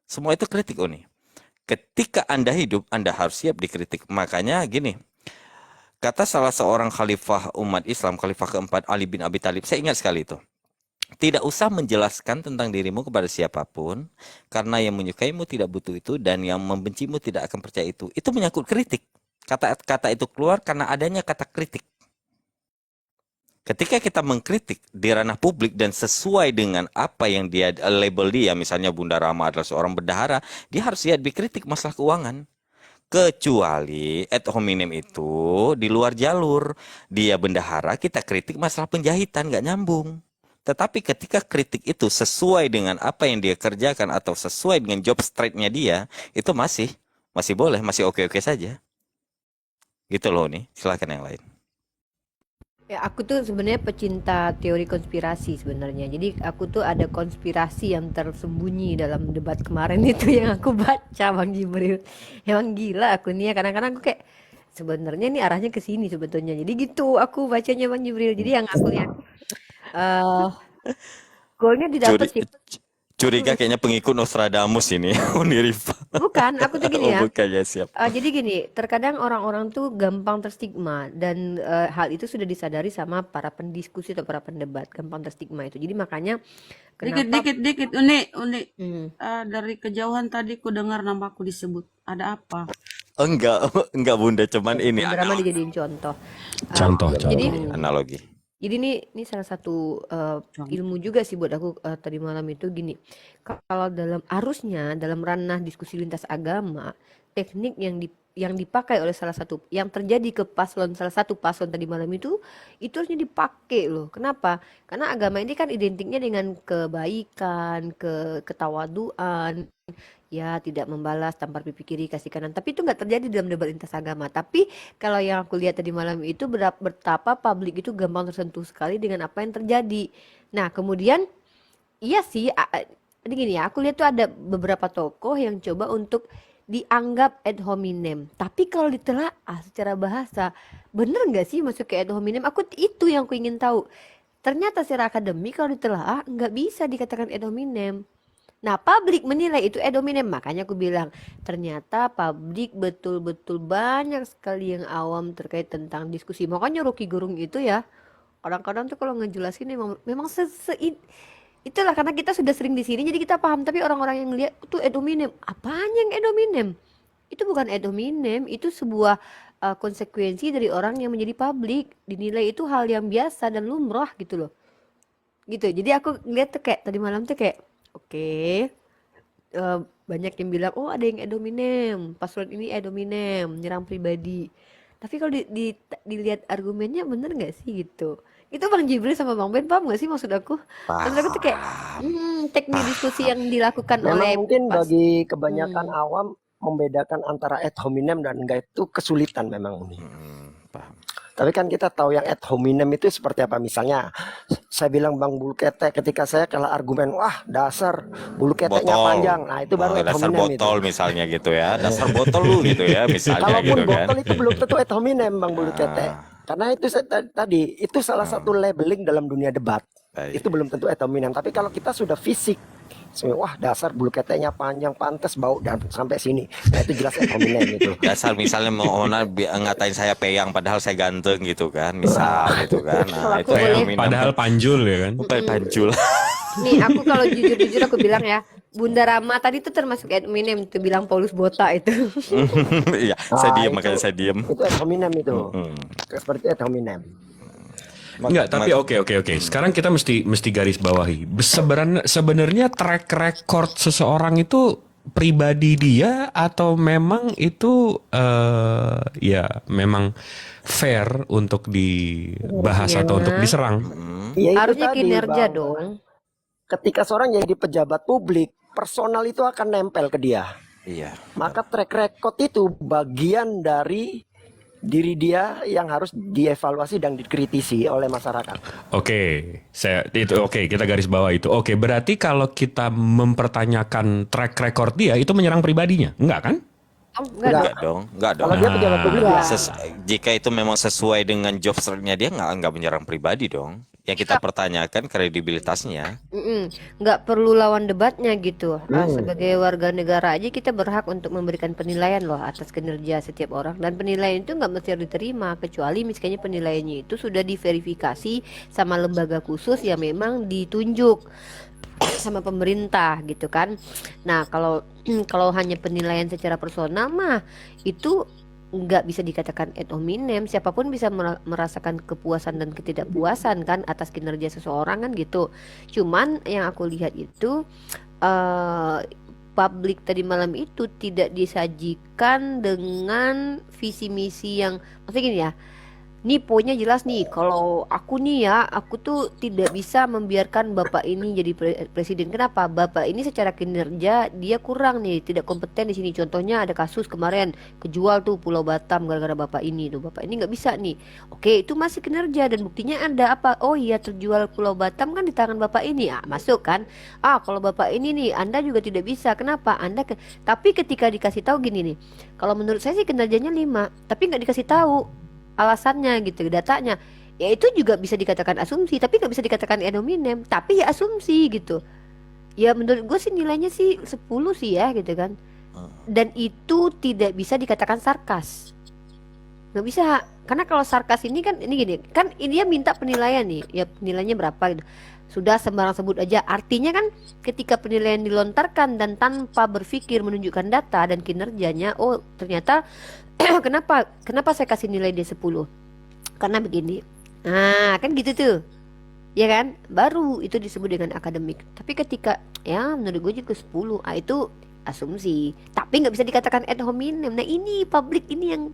Semua itu kritik Uni. Ketika Anda hidup, Anda harus siap dikritik. Makanya gini, kata salah seorang khalifah umat Islam, khalifah keempat Ali bin Abi Thalib, saya ingat sekali itu. Tidak usah menjelaskan tentang dirimu kepada siapapun, karena yang menyukaimu tidak butuh itu, dan yang membencimu tidak akan percaya itu. Itu menyangkut kritik. Kata-kata itu keluar karena adanya kata kritik. Ketika kita mengkritik di ranah publik dan sesuai dengan apa yang dia label dia, misalnya Bunda Rama adalah seorang bendahara, dia harus siap dikritik masalah keuangan. Kecuali ad hominem itu di luar jalur. Dia bendahara, kita kritik masalah penjahitan, nggak nyambung. Tetapi ketika kritik itu sesuai dengan apa yang dia kerjakan atau sesuai dengan job straight-nya dia, itu masih boleh, masih oke-oke saja. Gitu loh nih, silakan yang lain. Ya, aku tuh sebenarnya pecinta teori konspirasi sebenarnya. Jadi aku tuh ada konspirasi yang tersembunyi dalam debat kemarin itu yang aku baca, Bang Jibril. Emang gila aku nih ya, kadang-kadang aku kayak sebenarnya nih arahnya ke sini sebetulnya. Jadi gitu aku bacanya Bang Jibril. Jadi yang aku lihat golnya didapat sih. Curiga kayaknya pengikut Nostradamus ini, Uni Rifa. Bukan, aku tuh gini ya. Bukan, ya siap. Jadi gini, terkadang orang-orang tuh gampang terstigma dan hal itu sudah disadari sama para pendiskusi atau para pendebat, gampang terstigma itu. Jadi makanya kenapa Dikit Uni Hmm. dari kejauhan tadi ku dengar namaku disebut. Ada apa? Enggak Bunda, cuman ini Bunda Rama dijadiin contoh. Contoh. Jadi analogi. Jadi ini salah satu ilmu juga sih buat aku tadi malam itu gini. Kalau dalam ranah diskusi lintas agama, teknik yang dipakai oleh salah terjadi ke salah satu paslon tadi malam itu harusnya dipakai loh. Kenapa? Karena agama ini kan identiknya dengan kebaikan, ketawaduan, ya tidak membalas, tampar pipi kiri, kasih kanan. Tapi itu nggak terjadi dalam debat lintas agama. Tapi kalau yang aku lihat tadi malam itu betapa publik itu gampang tersentuh sekali dengan apa yang terjadi. Nah kemudian iya sih Ini gini ya, aku lihat tuh ada beberapa tokoh yang coba untuk dianggap ad hominem. Tapi kalau ditelaah secara bahasa, bener nggak sih masuk ke ad hominem? Itu yang aku ingin tahu. Ternyata secara akademik kalau ditelaah nggak bisa dikatakan ad hominem. Nah, publik menilai itu ad hominem. Makanya aku bilang, ternyata publik betul-betul banyak sekali yang awam terkait tentang diskusi. Makanya Rocky Gerung itu ya, kadang-kadang tuh kalau ngejelasin memang itulah karena kita sudah sering di sini jadi kita paham, tapi orang-orang yang lihat tuh ad hominem. Apanya yang ad hominem? Itu bukan ad hominem, itu sebuah konsekuensi dari orang yang menjadi publik, dinilai itu hal yang biasa dan lumrah gitu loh. Gitu. Jadi aku lihat tuh kayak tadi malam tuh kayak oke, banyak yang bilang oh ada yang ad hominem, paslon ini ad hominem, nyerang pribadi. Tapi kalau dilihat argumennya bener nggak sih gitu? Itu Bang Jibril sama Bang Ben paham nggak sih maksud aku? Maksud aku tuh kayak Paham, teknik diskusi paham. yang dilakukan Memang oleh mungkin bagi kebanyakan Hmm. awam membedakan antara ad hominem dan enggak itu kesulitan memang ini. Paham. Tapi kan kita tahu yang ad hominem itu seperti apa. Misalnya saya bilang Bang Bulu Ketek, ketika saya kalah argumen, wah dasar bulu keteknya Botol. panjang. Nah itu baru ad Dasar hominem itu. botol misalnya gitu ya. Dasar botol lu gitu ya, misalnya Kalaupun gitu kan. botol itu belum tentu ad hominem Bang Bulu Ketek. Ah, Karena itu tadi itu salah satu labeling dalam dunia debat. baik. Itu belum tentu ad hominem. Tapi kalau kita sudah fisik, wah dasar bulu keteknya panjang, pantas bau dan sampai sini. Nah itu jelas ad hominem itu. Dasar misalnya mau ngatain saya peyang padahal saya ganteng gitu kan, misal gitu kan. Kalau Nah, aku itu ad boleh, hominem. Padahal panjul ya kan. Panjul. nih aku kalau jujur-jujur aku bilang ya, Bunda Rama tadi tuh termasuk ad hominem tuh bilang Paulus Bota itu. Iya, saya Nah diam itu makanya saya diam. ad hominem itu. Mm. Seperti ad hominem. Enggak, tapi oke. Sekarang kita mesti garis bawahi. Sebenarnya track record seseorang itu pribadi dia atau memang itu ya memang fair untuk dibahas atau untuk diserang. Ya itu Harusnya tadi kinerja Bang. dong. Ketika seorang jadi pejabat publik, personal itu akan nempel ke dia. Iya. Maka track record itu bagian dari diri dia yang harus dievaluasi dan dikritisi oleh masyarakat. Oke, kita garis bawah itu. Oke, berarti kalau kita mempertanyakan track record dia itu menyerang pribadinya, enggak kan? Oh, enggak dong. Enggak dong. Kalau dia pejabat publik ya. Jika itu memang sesuai dengan job search-nya dia enggak menyerang pribadi dong. Yang kita pertanyakan kredibilitasnya. Nggak perlu lawan debatnya gitu. Sebagai warga negara aja kita berhak untuk memberikan penilaian loh atas kinerja setiap orang, dan penilaian itu nggak mesti diterima kecuali misalnya penilaiannya itu sudah diverifikasi sama lembaga khusus yang memang ditunjuk sama pemerintah gitu kan. Nah kalau hanya penilaian secara personal mah itu nggak bisa dikatakan ad hominem. Siapapun bisa merasakan kepuasan dan ketidakpuasan kan atas kinerja seseorang kan gitu. Cuman yang aku lihat itu publik tadi malam itu tidak disajikan dengan visi misi yang maksudnya gini ya. Nih poinnya jelas nih, kalau aku nih ya, aku tuh tidak bisa membiarkan Bapak ini jadi presiden. Kenapa? Bapak ini secara kinerja dia kurang nih, tidak kompeten di sini. Contohnya ada kasus kemarin kejual tuh Pulau Batam gara-gara Bapak ini tuh. Bapak ini nggak bisa nih. Oke, itu masih kinerja dan buktinya ada apa? Oh iya, terjual Pulau Batam kan di tangan Bapak ini. Masuk kan? Kalau Bapak ini nih, Anda juga tidak bisa. Kenapa? Tapi ketika dikasih tahu gini nih, kalau menurut saya sih kinerjanya 5, tapi nggak dikasih tahu alasannya gitu, datanya, ya itu juga bisa dikatakan asumsi, tapi nggak bisa dikatakan ad hominem, tapi ya asumsi gitu. Ya menurut gue sih nilainya sih 10 sih ya gitu kan. Dan itu tidak bisa dikatakan sarkas, nggak bisa, karena kalau sarkas ini kan ini gini kan, ini dia minta penilaian nih, ya penilaiannya berapa gitu. Sudah sembarang sebut aja, artinya kan ketika penilaian dilontarkan dan tanpa berpikir menunjukkan data dan kinerjanya, oh ternyata kenapa saya kasih nilai dia 10? Karena begini. Nah, kan gitu tuh. Ya kan? Baru itu disebut dengan akademik. Tapi ketika ya menurut gue juga 10, itu asumsi. Tapi nggak bisa dikatakan ad hominem. Nah, ini publik ini yang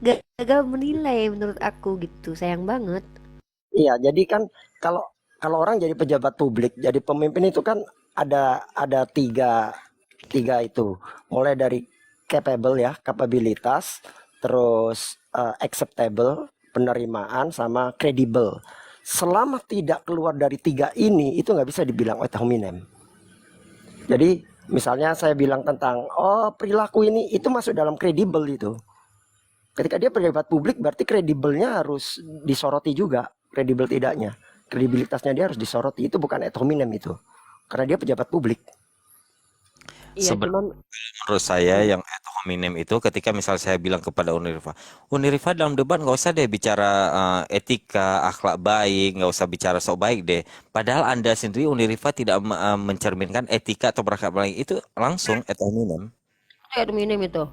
gagal menilai menurut aku gitu. Sayang banget. Iya, jadi kan kalau orang jadi pejabat publik, jadi pemimpin itu kan ada tiga itu. Mulai dari capable ya, kapabilitas, terus acceptable, penerimaan, sama credible. Selama tidak keluar dari 3 ini, itu nggak bisa dibilang ad hominem. Jadi misalnya saya bilang tentang perilaku ini itu masuk dalam kredibel itu. Ketika dia pejabat publik berarti kredibelnya harus disoroti juga, kredibel tidaknya. Kredibilitasnya dia harus disoroti, itu bukan ad hominem itu. Karena dia pejabat publik. Iya, Sebenarnya cuman menurut saya yang ad hominem itu ketika misal saya bilang kepada Unirifa dalam debat nggak usah deh bicara etika, akhlak baik, nggak usah bicara sok baik deh. Padahal Anda sendiri Unirifa tidak mencerminkan etika atau berakhlak baik, itu langsung ad hominem. itu adminem itu.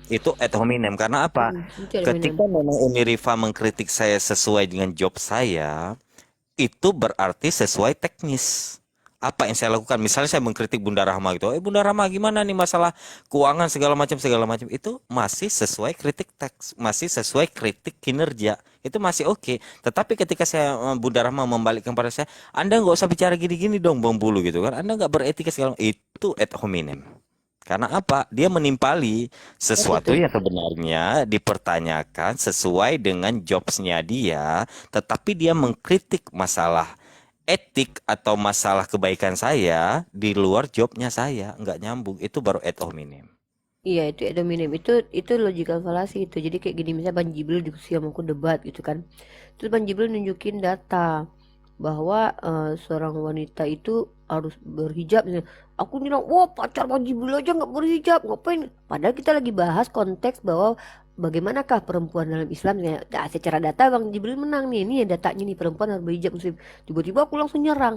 Itu ad hominem karena apa? Itu adminem. Ketika memang Unirifa mengkritik saya sesuai dengan job saya, itu berarti sesuai teknis. Apa yang saya lakukan? Misalnya saya mengkritik Bunda Rahma gitu. Bunda Rahma gimana nih masalah keuangan segala macam itu masih sesuai kritik teks, masih sesuai kritik kinerja. Itu masih oke. Tetapi ketika saya Bunda Rahma membalikkan pada saya, Anda nggak usah bicara gini-gini dong Bang Bulu gitu kan. Anda nggak beretika segala itu ad hominem. Karena apa? Dia menimpali sesuatu Itu. yang sebenarnya dipertanyakan sesuai dengan jobsnya dia, tetapi dia mengkritik masalah etik atau masalah kebaikan saya di luar jobnya saya, nggak nyambung. Itu baru ad hominem. Iya, itu adminem. Itu logical fallacy itu. Jadi kayak gini, misalnya Bang Jibril diskusi sama aku debat gitu kan. Terus Bang Jibril nunjukin data bahwa seorang wanita itu harus berhijab. Misalnya, aku bilang, wah pacar Bang Jibril aja nggak berhijab, ngapain? Padahal kita lagi bahas konteks bahwa bagaimanakah perempuan dalam Islam. Ya, secara data Bang Jibril menang nih. Ini ya datanya nih, perempuan harus berhijab muslim. Tiba-tiba aku langsung nyerang.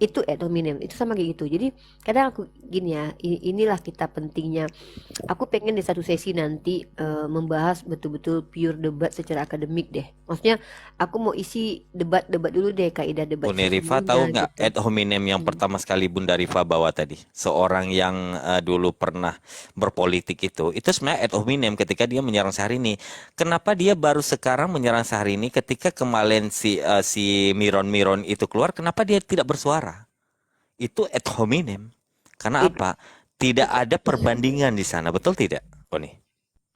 Itu ad hominem. Itu sama kayak gitu. Jadi kadang aku gini ya, inilah kita pentingnya. Aku pengen di satu sesi nanti membahas betul-betul pure debat secara akademik deh. Maksudnya aku mau isi debat-debat dulu deh, kaidah debat Unirifa tahu sesungguhnya nggak gitu. ad hominem yang pertama sekali Bunda Rifa bawa tadi? Seorang yang dulu pernah berpolitik itu sebenarnya ad hominem ketika dia menyerang Syahrini. Kenapa dia baru sekarang menyerang Syahrini ketika kemarin si Miron itu keluar? Kenapa dia tidak bersuara? Itu ad hominem. Karena It- apa? Tidak ada perbandingan di sana, betul tidak, Oni?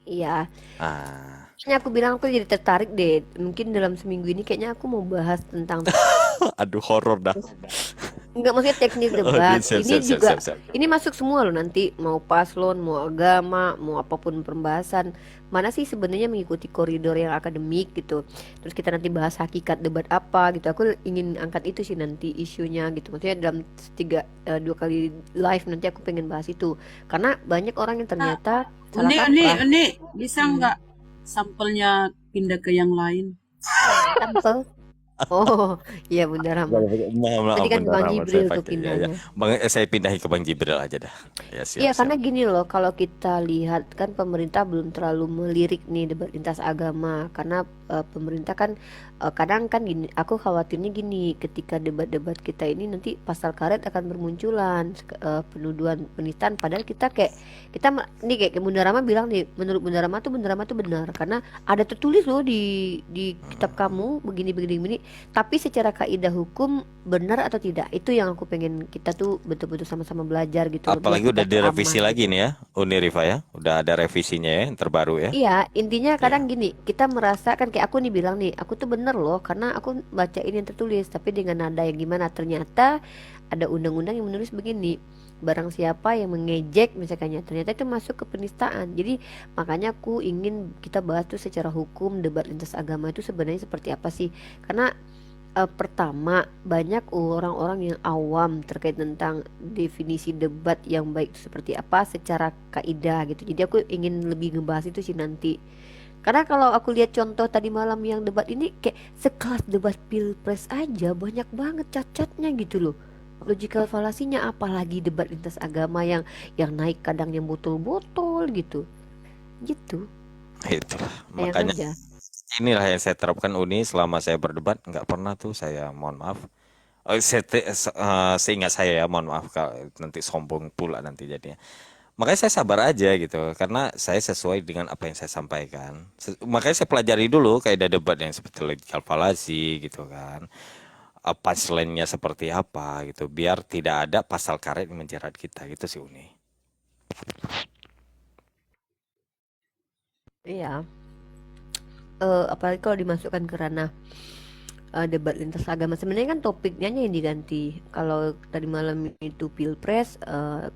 Iya. Ah, Makanya aku bilang aku jadi tertarik deh. Mungkin dalam seminggu ini kayaknya aku mau bahas tentang aduh horor dah. enggak, maksudnya teknis Oh, debat. siap, Ini siap, siap, juga siap, siap. ini masuk semua loh nanti, mau paslon, mau agama, mau apapun pembahasan. Mana sih sebenarnya mengikuti koridor yang akademik gitu. Terus kita nanti bahas hakikat debat apa gitu. Aku ingin angkat itu sih nanti isunya gitu. Maksudnya dalam dua kali live nanti aku pengen bahas itu. Karena banyak orang yang ternyata salah kaprah. Uni, bisa nggak sampelnya pindah ke yang lain? Sampel. Oh, iya Bunda Rahma. Maaf, Tadi kan Bunda Bang Rahma, Jibril saya tuh pakai. Ya, ya. pindahnya. Saya pindahin ke Bang Jibril aja dah. Ya, siap, Iya, siap. karena gini loh, kalau kita lihat kan pemerintah belum terlalu melirik nih debat lintas agama, karena pemerintah kan kadang kan gini, aku khawatirnya gini, ketika debat-debat kita ini nanti pasal karet akan bermunculan, penuduhan penistaan, padahal ini kayak Bunda Rama bilang nih, menurut Bunda Rama tuh benar, karena ada tertulis loh di kitab kamu begini, tapi secara kaidah hukum benar atau tidak, itu yang aku pengen kita tuh betul-betul sama-sama belajar gitu loh, biar Apalagi kita udah tuh direvisi aman lagi gitu. nih ya, Unirifa ya. Udah ada revisinya ya, yang terbaru ya. Iya, intinya Iya. kadang gini, kita merasa kan kayak aku nih bilang nih, aku tuh bener loh karena aku baca ini yang tertulis, tapi dengan nada yang gimana, ternyata ada undang-undang yang menulis begini, barang siapa yang mengejek misalkannya, ternyata itu masuk ke penistaan. Jadi makanya aku ingin kita bahas tuh secara hukum debat lintas agama itu sebenarnya seperti apa sih, karena pertama banyak orang-orang yang awam terkait tentang definisi debat yang baik itu seperti apa secara kaidah gitu. Jadi aku ingin lebih ngebahas itu sih nanti. Karena kalau aku lihat contoh tadi malam yang debat ini kayak sekelas debat pilpres aja banyak banget cacatnya gitu loh. Logical fallacy-nya, apalagi debat lintas agama yang naik kadang yang botol-botol gitu. Gitu. Itulah. Sayang Makanya aja. inilah yang saya terapkan Uni selama saya berdebat. Nggak pernah tuh saya, mohon maaf. Seingat saya ya, mohon maaf kalau nanti sombong pula nanti jadinya. Makanya saya sabar aja gitu, karena saya sesuai dengan apa yang saya sampaikan. Makanya saya pelajari dulu kaidah debat yang seperti logical fallacy gitu kan. Punchline-nya seperti apa gitu, biar tidak ada pasal karet yang menjerat kita gitu sih Uni. Iya. Apalagi kalau dimasukkan ke ranah debat lintas agama. Sebenarnya kan topiknya yang diganti. Kalau tadi malam itu pilpres,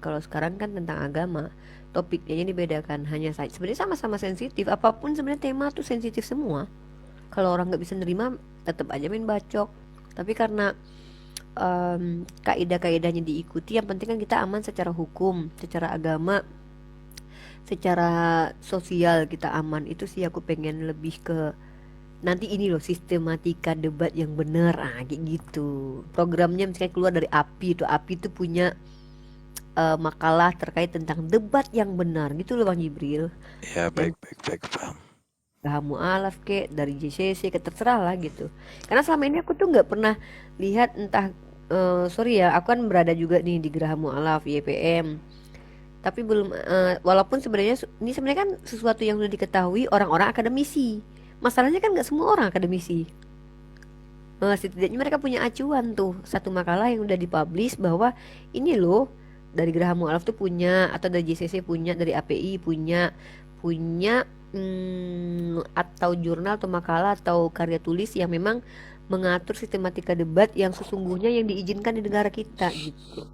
kalau sekarang kan tentang agama. Topiknya dibedakan. Hanya saja sebenarnya sama-sama sensitif. Apapun sebenarnya tema tuh sensitif semua. Kalau orang nggak bisa nerima, tetap aja main bacok. Tapi karena kaidah-kaidahnya diikuti, yang penting kan kita aman secara hukum, secara agama, secara sosial kita aman. Itu sih aku pengen lebih ke nanti ini loh, sistematika debat yang benar, kayak gitu. Programnya misalnya keluar dari API itu punya makalah terkait tentang debat yang benar gitu loh Bang Jibril. Ya, Dan baik, paham. Geraha Mu'alaf kek, dari JCC ke terserah lah gitu. Karena selama ini aku tuh nggak pernah lihat entah sorry ya, aku kan berada juga nih di Geraha Mu'alaf YPM. Tapi belum walaupun sebenarnya ini sebenarnya kan sesuatu yang sudah diketahui orang-orang akademisi. Masalahnya kan nggak semua orang akademisi. Setidaknya mereka punya acuan tuh, satu makalah yang udah dipublish bahwa ini loh dari Geraha Mu'alaf tuh punya, atau dari JCC punya, dari API punya atau jurnal atau makalah atau karya tulis yang memang mengatur sistematika debat yang sesungguhnya yang diizinkan di negara kita gitu.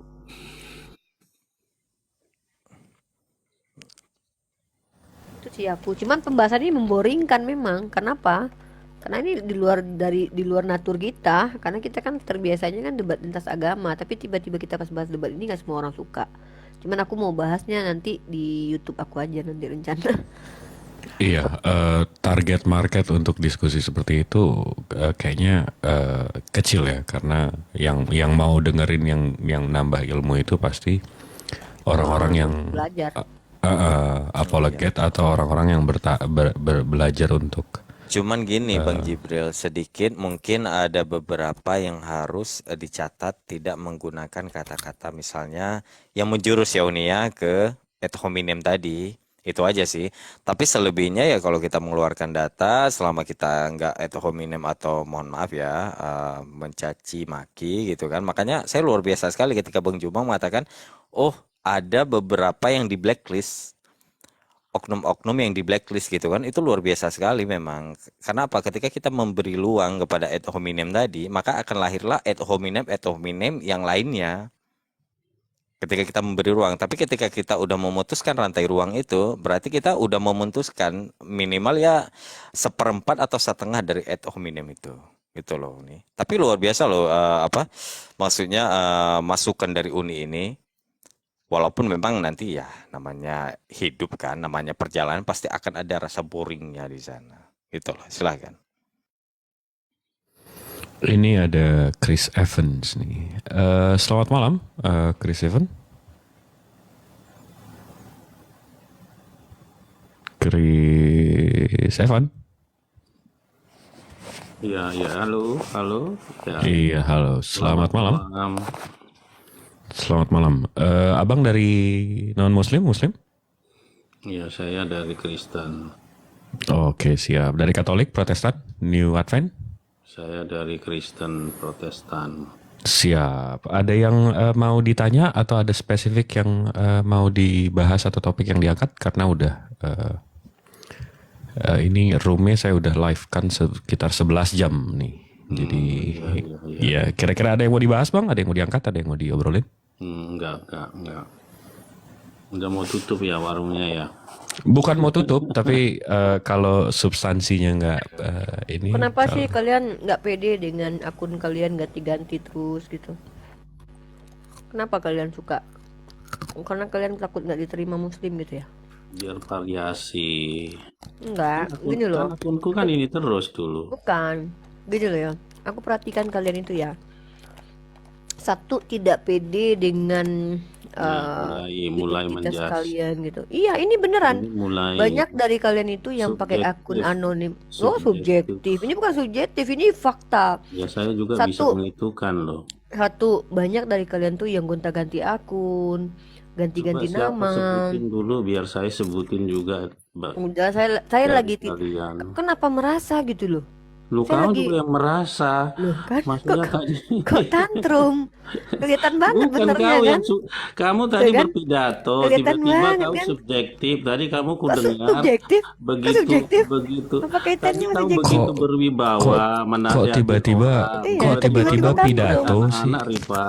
Itu sih aku. Cuman pembahasannya memboringkan memang. Kenapa? Karena ini di luar natur kita. Karena kita kan terbiasanya kan debat lintas agama. Tapi tiba-tiba kita pas bahas debat ini gak semua orang suka. Cuman aku mau bahasnya nanti di YouTube aku aja nanti rencana. Iya, target market untuk diskusi seperti itu kayaknya kecil ya, karena yang mau dengerin yang nambah ilmu itu pasti orang-orang yang Belajar. apologet atau orang-orang yang belajar untuk Cuman gini Bang Jibril, sedikit mungkin ada beberapa yang harus dicatat tidak menggunakan kata-kata misalnya yang menjurus ya Uni ya ke ad hominem tadi. Itu aja sih. Tapi selebihnya ya kalau kita mengeluarkan data selama kita nggak ad hominem atau mohon maaf ya mencaci maki gitu kan. Makanya saya luar biasa sekali ketika Bang Jumang mengatakan, oh ada beberapa yang di blacklist. Oknum-oknum yang di blacklist gitu kan, itu luar biasa sekali memang. Karena apa? Ketika kita memberi luang kepada ad hominem tadi, maka akan lahirlah ad hominem yang lainnya. Ketika kita memberi ruang, tapi ketika kita udah memutuskan rantai ruang itu, berarti kita udah memutuskan minimal ya 1/4 atau setengah dari ad hominem itu, gitu loh nih. Tapi luar biasa loh, maksudnya masukan dari Uni ini. Walaupun memang nanti ya namanya hidup kan, namanya perjalanan pasti akan ada rasa boringnya di sana. Gitu loh, silahkan. Ini ada Chris Evans nih. Selamat malam, Chris Evans. Chris Evans. Iya, halo. Ya, Iya, halo. Selamat malam. malam. Selamat malam. Abang dari non-Muslim, Muslim? Iya, saya dari Kristen. Oke, siap. Dari Katolik, Protestan, New Advent? Saya dari Kristen Protestan. Siap. Ada yang mau ditanya atau ada spesifik yang mau dibahas atau topik yang diangkat? Karena udah ini roomnya saya udah live kan sekitar 11 jam nih. Jadi ya kira-kira ada yang mau dibahas Bang? Ada yang mau diangkat? Ada yang mau diobrolin? Enggak. Udah mau tutup ya warungnya ya. Bukan mau tutup, tapi kalau substansinya nggak ini. Kenapa sih kalian nggak pede dengan akun kalian ganti-ganti terus gitu? Kenapa kalian suka? Karena kalian takut nggak diterima Muslim gitu ya? Biar variasi. Enggak, gini loh. Akunku kan ini terus dulu. Bukan, gini loh ya. Aku perhatikan kalian itu ya. Satu, tidak pede dengan mulai identitas menjas. kalian gitu. Iya, ini beneran. Ini mulai Banyak dari kalian itu yang pakai akun anonim. Oh, subjektif. Ini bukan subjektif, ini fakta. Ya saya juga bisa mengitukan loh. Satu, banyak dari kalian tuh yang gonta-ganti akun, ganti-ganti Coba nama. sebutin dulu biar saya sebutin juga. Udah saya lagi kalian. kenapa merasa gitu loh? Lu Saya kamu lagi, juga yang merasa. loh kan, Maksudnya kok tadi kok tantrum? Kelihatan banget bukan benernya kau kan? yang kamu Tuh tadi kan, berpidato, kelihatan tiba-tiba banget kau kan? subjektif. Tadi kamu ku Kok dengar subjektif? Kok begitu subjektif? begitu. Apa Tadi kaitannya sama kau subjektif? begitu Kok berwibawa kok menasihati tiba-tiba orang, Iya, kok kok mendidik tiba-tiba tiba-tiba tantrum? pidato sih? anak-anak, Rifa.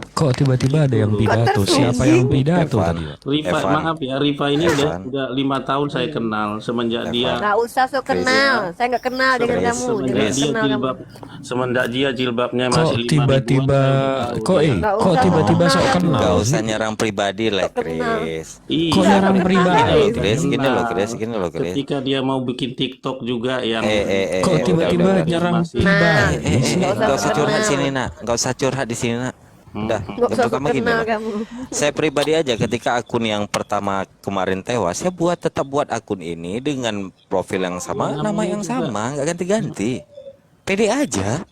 Kok tiba-tiba ada Gitu yang loh. Kok pidato? Siapa terpuji? yang pidato Evan, tadi, Pak? Rifa, Evan, maaf ya, Rifa ini udah Evan, 5 tahun saya kenal semenjak dia Evan, Nggak usah sok Chris, kenal. Saya nggak kenal dengan Chris, kamu. Jangan semenjak Chris. dia kenal kamu. jilbabnya Kok masih 5 ribuan tiba-tiba saya udah tahu kok dia. Nggak kok usah sok tiba-tiba kenal sok kamu. kenal Nggak usah sih? nyerang pribadi lah, Sok kenal. Chris. Kok Iya, Nggak nyerang sok kenal, Gini loh, pribadi? Chris. Chris. Gini loh, kenal. Chris. Gini loh, Chris. Ketika dia mau bikin TikTok juga yang Kok Udah, tiba-tiba udah. nyerang masih Nah, pribadi sih? nggak usah Nggak sok usah curhat kenal. sini, nak. Nggak usah curhat di sini, nak. Udah, Nggak usah sok pertama gini kenal loh. kamu. Saya pribadi aja ketika akun yang pertama kemarin tewas, saya tetap buat akun ini dengan profil yang sama, nama namanya yang juga. sama, nggak ganti-ganti. Pede aja.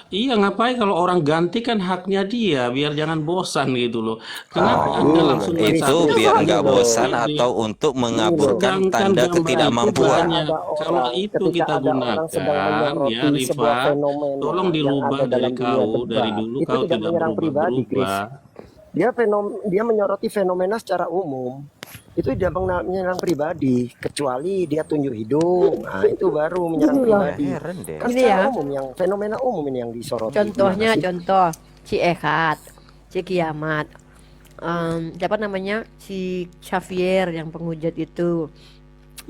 Iya, ngapain kalau orang ganti kan haknya dia, biar jangan bosan gitu loh. Kenapa Anda langsung Itu mencakup biar gitu nggak loh? bosan Dia atau untuk mengaburkan sedangkan tanda gambar itu ketidakmampuan. banyak. Kalau itu ketika kita ada orang sedang gunakan, ya menyoroti sebuah Rifa, fenomena tolong yang dirubah ada dari dalam dunia kau. Dari debat, dulu itu kau tidak tidak menyerang pribadi, Chris. berubah-berubah. Dia menyoroti fenomena secara umum. Itu tidak menyerang pribadi, kecuali dia tunjuk hidung. Nah, itu baru menyerang Gini loh. pribadi. Heran deh. Kan Gini secara ya. umum yang fenomena umum ini yang disoroti. Contohnya, Gimana sih? contoh Ci Ehat, Ci Kiamat, siapa namanya, si Xavier yang penghujat itu.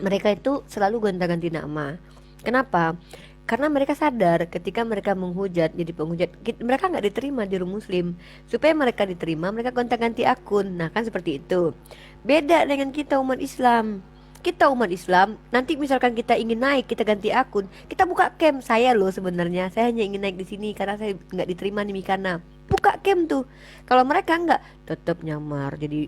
Mereka itu selalu gonta-ganti nama. Kenapa? Karena mereka sadar ketika mereka menghujat jadi penghujat, mereka nggak diterima di room muslim. Supaya mereka diterima, mereka gonta-ganti akun. Nah kan seperti itu. Beda dengan kita umat Islam. Kita umat Islam, nanti misalkan kita ingin naik, kita ganti akun, kita buka cam. Saya loh sebenarnya, saya hanya ingin naik di sini karena saya nggak diterima di Mikana. Buka cam tuh. Kalau mereka nggak, tetap nyamar jadi